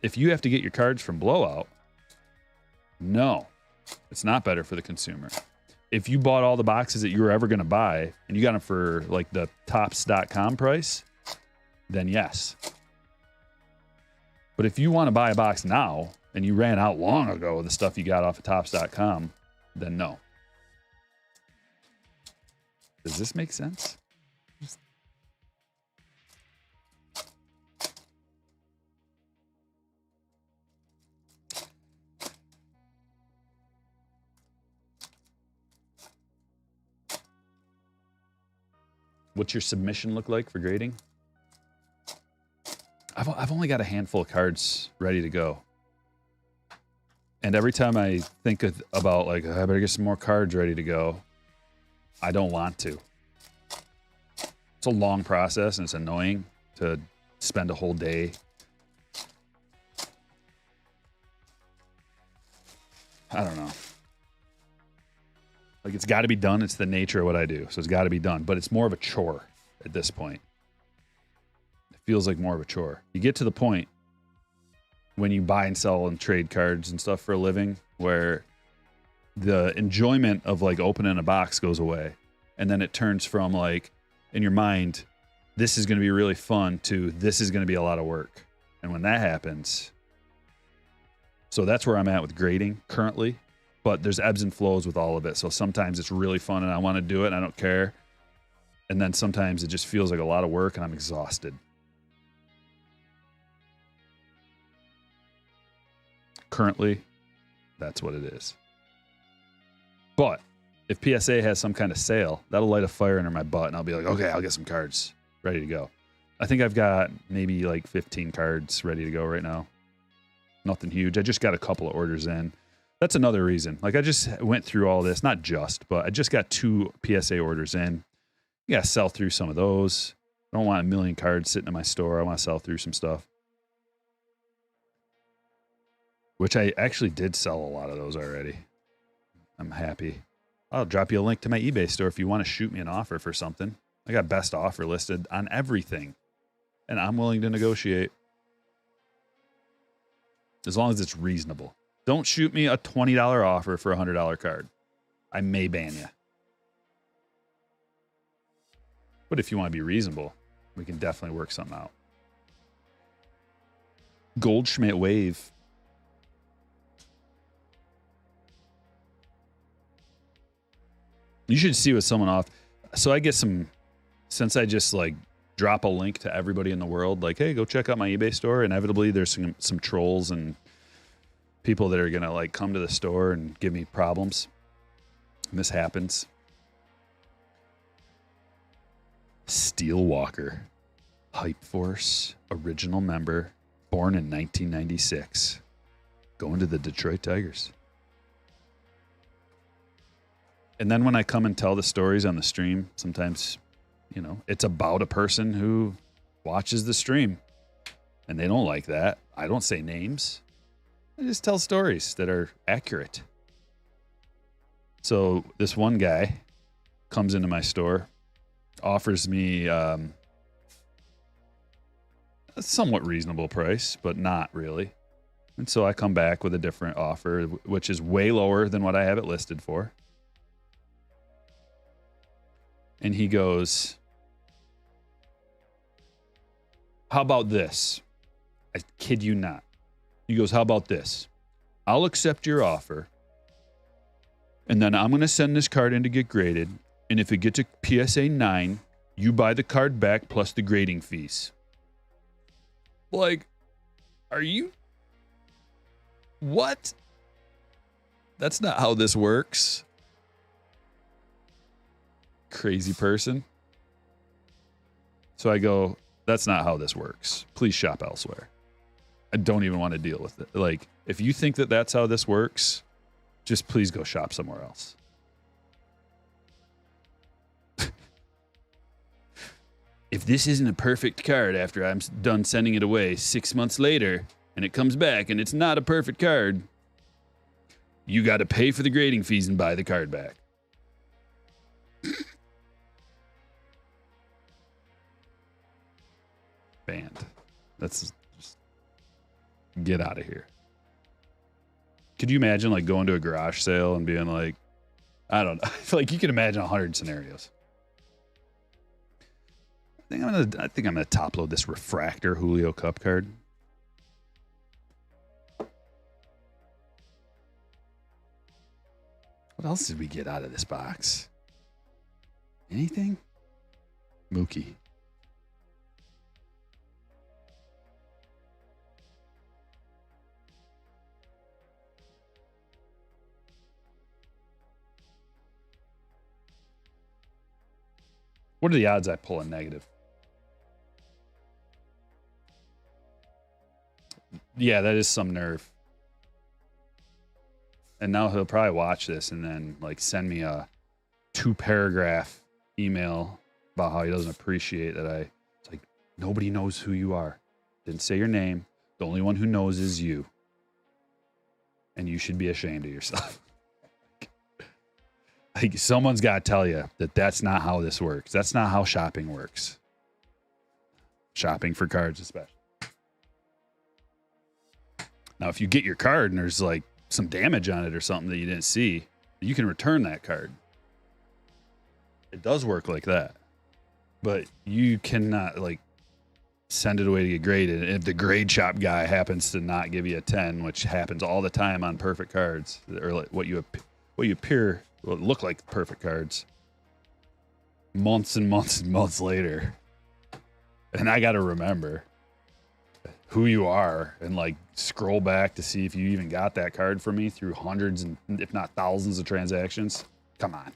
Speaker 1: if you have to get your cards from Blowout, no, it's not better for the consumer. if you bought all the boxes that you were ever going to buy and you got them for like the tops.com price, then yes. But if you want to buy a box now and you ran out long ago with the stuff you got off of tops.com, then no. Does this make sense? What's your submission look like for grading? I've only got a handful of cards ready to go. And every time I think about like, I better get some more cards ready to go, I don't want to. It's a long process and it's annoying to spend a whole day. I don't know. Like, it's got to be done. It's the nature of what I do. So it's got to be done. But it's more of a chore at this point. It feels like more of a chore. You get to the point when you buy and sell and trade cards and stuff for a living where the enjoyment of like opening a box goes away. And then it turns from like, in your mind, this is going to be really fun to this is going to be a lot of work. And when that happens, so that's where I'm at with grading currently. But there's ebbs and flows with all of it. So sometimes it's really fun and I want to do it and I don't care. And then sometimes it just feels like a lot of work and I'm exhausted. Currently, that's what it is. But if PSA has some kind of sale, that'll light a fire under my butt and I'll be like, okay, I'll get some cards ready to go. I think I've got maybe like 15 cards ready to go right now. Nothing huge. I just got a couple of orders in. That's another reason. Like, I just went through all this, not just, but I just got 2 PSA orders in. You got to sell through some of those. I don't want a million cards sitting in my store. I want to sell through some stuff. Which I actually did sell a lot of those already. I'm happy. I'll drop you a link to my eBay store if you want to shoot me an offer for something. I got best offer listed on everything. And I'm willing to negotiate. As long as it's reasonable. Don't shoot me a $20 offer for a $100 card. I may ban you. But if you want to be reasonable, we can definitely work something out. Goldschmidt Wave. You should see what someone off. So I get some, since I just like drop a link to everybody in the world, like, hey, go check out my eBay store. Inevitably, there's some trolls and people that are going to like come to the store and give me problems. And this happens. Steel Walker, Hype Force, original member, born in 1996, going to the Detroit Tigers. And then when I come and tell the stories on the stream, sometimes, you know, it's about a person who watches the stream and they don't like that. I don't say names. I just tell stories that are accurate. So this one guy comes into my store, offers me a somewhat reasonable price, but not really. And so I come back with a different offer, which is way lower than what I have it listed for. And he goes, how about this? I kid you not. He goes, how about this? I'll accept your offer. And then I'm going to send this card in to get graded. And if it gets a PSA 9, you buy the card back plus the grading fees. Like, are you? What? That's not how this works. Crazy person. So I go, that's not how this works. Please shop elsewhere. I don't even want to deal with it. Like, if you think that that's how this works, just please go shop somewhere else. If this isn't a perfect card after I'm done sending it away 6 months later and it comes back and it's not a perfect card, you got to pay for the grading fees and buy the card back. Banned. That's just get out of here. Could you imagine like going to a garage sale and being like, I don't know. I feel like you can imagine 100 scenarios. I think I'm gonna top load this refractor Julio Cup card. What else did we get out of this box? Anything? Mookie. What are the odds I pull a negative? Yeah, that is some nerve. And now he'll probably watch this and then like send me a 2-paragraph email about how he doesn't appreciate that it's like, nobody knows who you are. Didn't say your name. The only one who knows is you. And you should be ashamed of yourself. Like, someone's got to tell you that that's not how this works. That's not how shopping works. Shopping for cards, especially. Now, if you get your card and there's like some damage on it or something that you didn't see, you can return that card. It does work like that. But you cannot like send it away to get graded. And if the grade shop guy happens to not give you a 10, which happens all the time on perfect cards, or like what you look like perfect cards, months and months and months later, and I got to remember who you are and like scroll back to see if you even got that card from me through hundreds and if not thousands of transactions. Come on.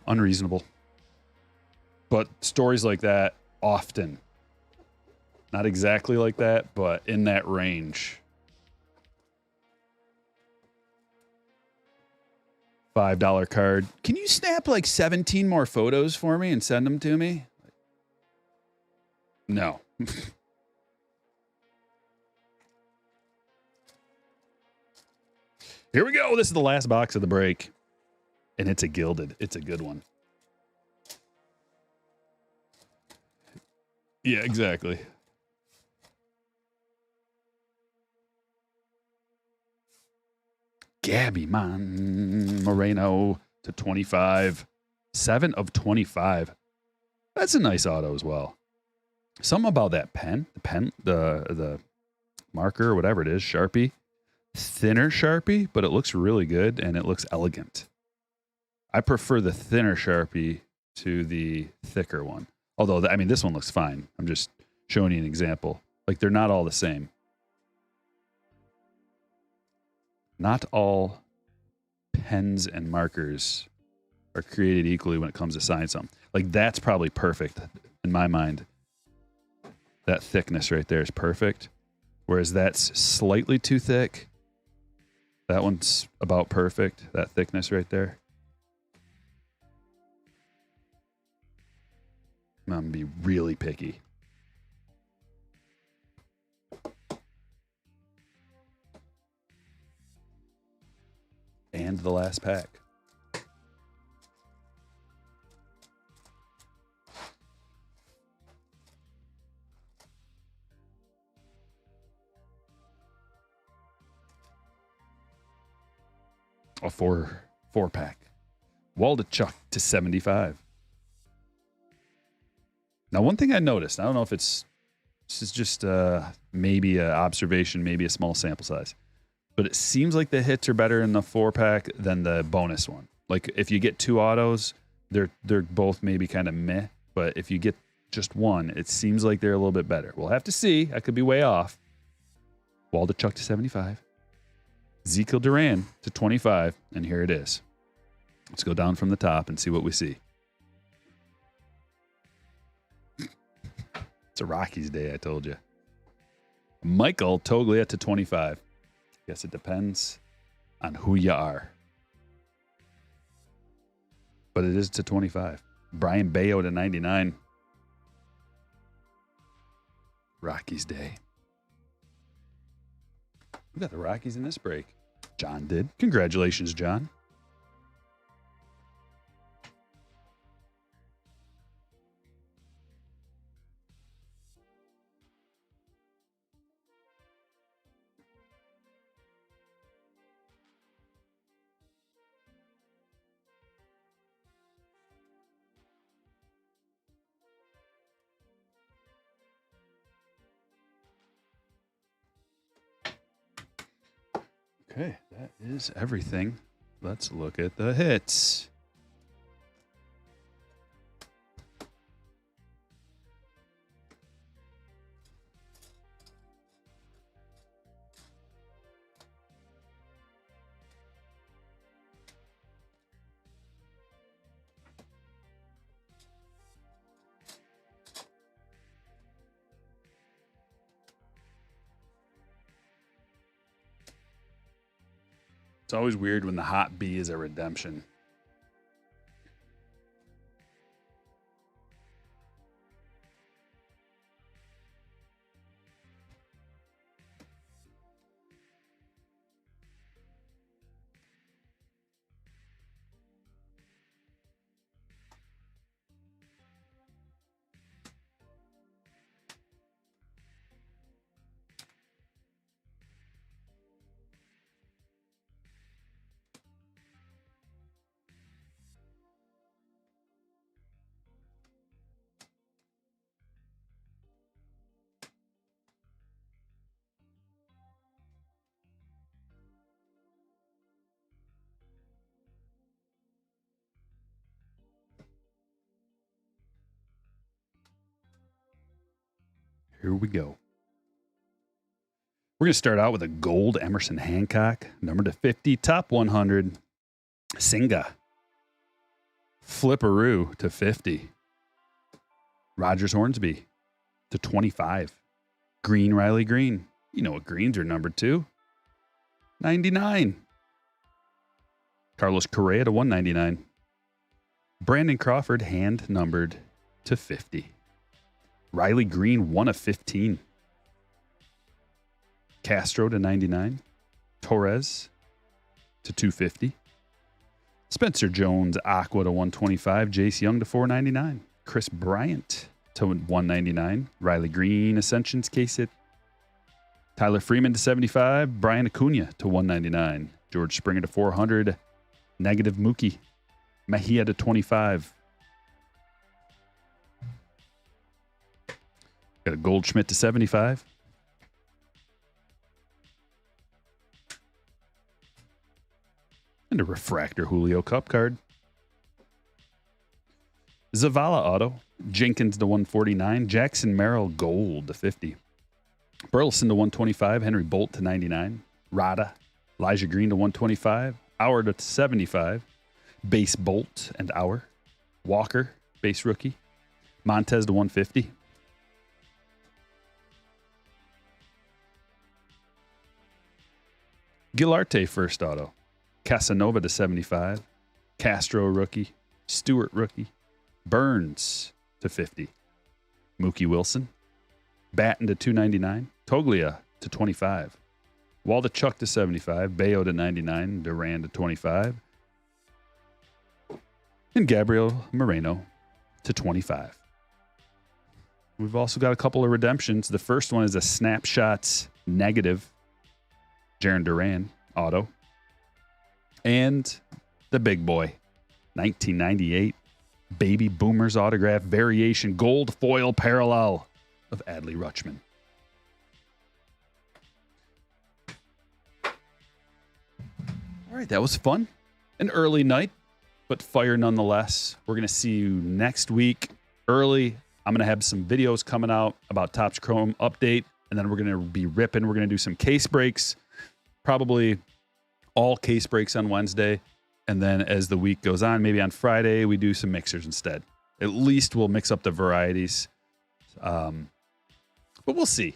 Speaker 1: Unreasonable. But stories like that often, not exactly like that, but in that range. $5 card. Can you snap like 17 more photos for me and send them to me? No. Here we go. This is the last box of the break. And it's a Gilded. It's a good one. Yeah, exactly. Gabby Moreno to 25. 7 of 25. That's a nice auto as well. Something about that pen, the marker or whatever it is, Sharpie. Thinner Sharpie, but it looks really good and it looks elegant. I prefer the thinner Sharpie to the thicker one. Although, this one looks fine. I'm just showing you an example. Like, they're not all the same. Not all pens and markers are created equally when it comes to signing something. Like, that's probably perfect in my mind. That thickness right there is perfect. Whereas that's slightly too thick. That one's about perfect. That thickness right there. I'm going to be really picky. And the last pack. A four pack. Waldichuk to 75. Now, one thing I noticed, I don't know if this is just maybe an observation, maybe a small sample size, but it seems like the hits are better in the 4-pack than the bonus one. Like, if you get 2 autos, they're both maybe kind of meh, but if you get just one, it seems like they're a little bit better. We'll have to see. I could be way off. Waldichuk to 75. Ezekiel Duran to 25, and here it is. Let's go down from the top and see what we see. It's a Rockies day, I told you. Michael Toglia to 25. Guess it depends on who you are. But it is to 25. Brian Bayo to 99. Rockies day. We got the Rockies in this break. John did. Congratulations, John. Okay, that is everything. Let's look at the hits. It's always weird when the hot B is a redemption. Here we go. We're going to start out with a gold Emerson Hancock, number to 50, top 100. Singa. Flipperoo to 50. Rogers Hornsby to 25. Green Riley Green. You know what greens are numbered to. 99. Carlos Correa to 199. Brandon Crawford hand numbered to 50. Riley Green 1 of 15. Castro to 99. Torres to 250. Spencer Jones Aqua to 125. Jace Young to 499. Chris Bryant to 199. Riley Green Ascensions case hit. Tyler Freeman to 75. Brian Acuna to 199. George Springer to 400. Negative Mookie. Mejia to 25. Got a Goldschmidt to 75. And a refractor Julio Cup card. Zavala auto. Jenkins to 149. Jackson Merrill gold to 50. Burleson to 125. Henry Bolt to 99. Rada. Elijah Green to 125. Auer to 75. Base Bolt and Auer. Walker, base rookie. Montez to 150. Gilarte first auto. Casanova to 75. Castro rookie. Stewart rookie. Burns to 50. Mookie Wilson. Batten to 299. Toglia to 25. Waldichuk to 75. Bayo to 99. Duran to 25. And Gabriel Moreno to 25. We've also got a couple of redemptions. The first one is a snapshots negative. Jarren Duran auto. And the big boy, 1998 Baby Boomers autograph variation gold foil parallel of Adley Rutschman. All right, that was fun. An early night, but fire nonetheless. We're going to see you next week early. I'm going to have some videos coming out about Topps Chrome update, and then we're going to be ripping. We're going to do some case breaks, probably all case breaks on Wednesday. And then as the week goes on, maybe on Friday, we do some mixers instead. At least we'll mix up the varieties. But we'll see.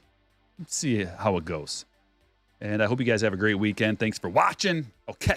Speaker 1: Let's see how it goes. And I hope you guys have a great weekend. Thanks for watching. I'll catch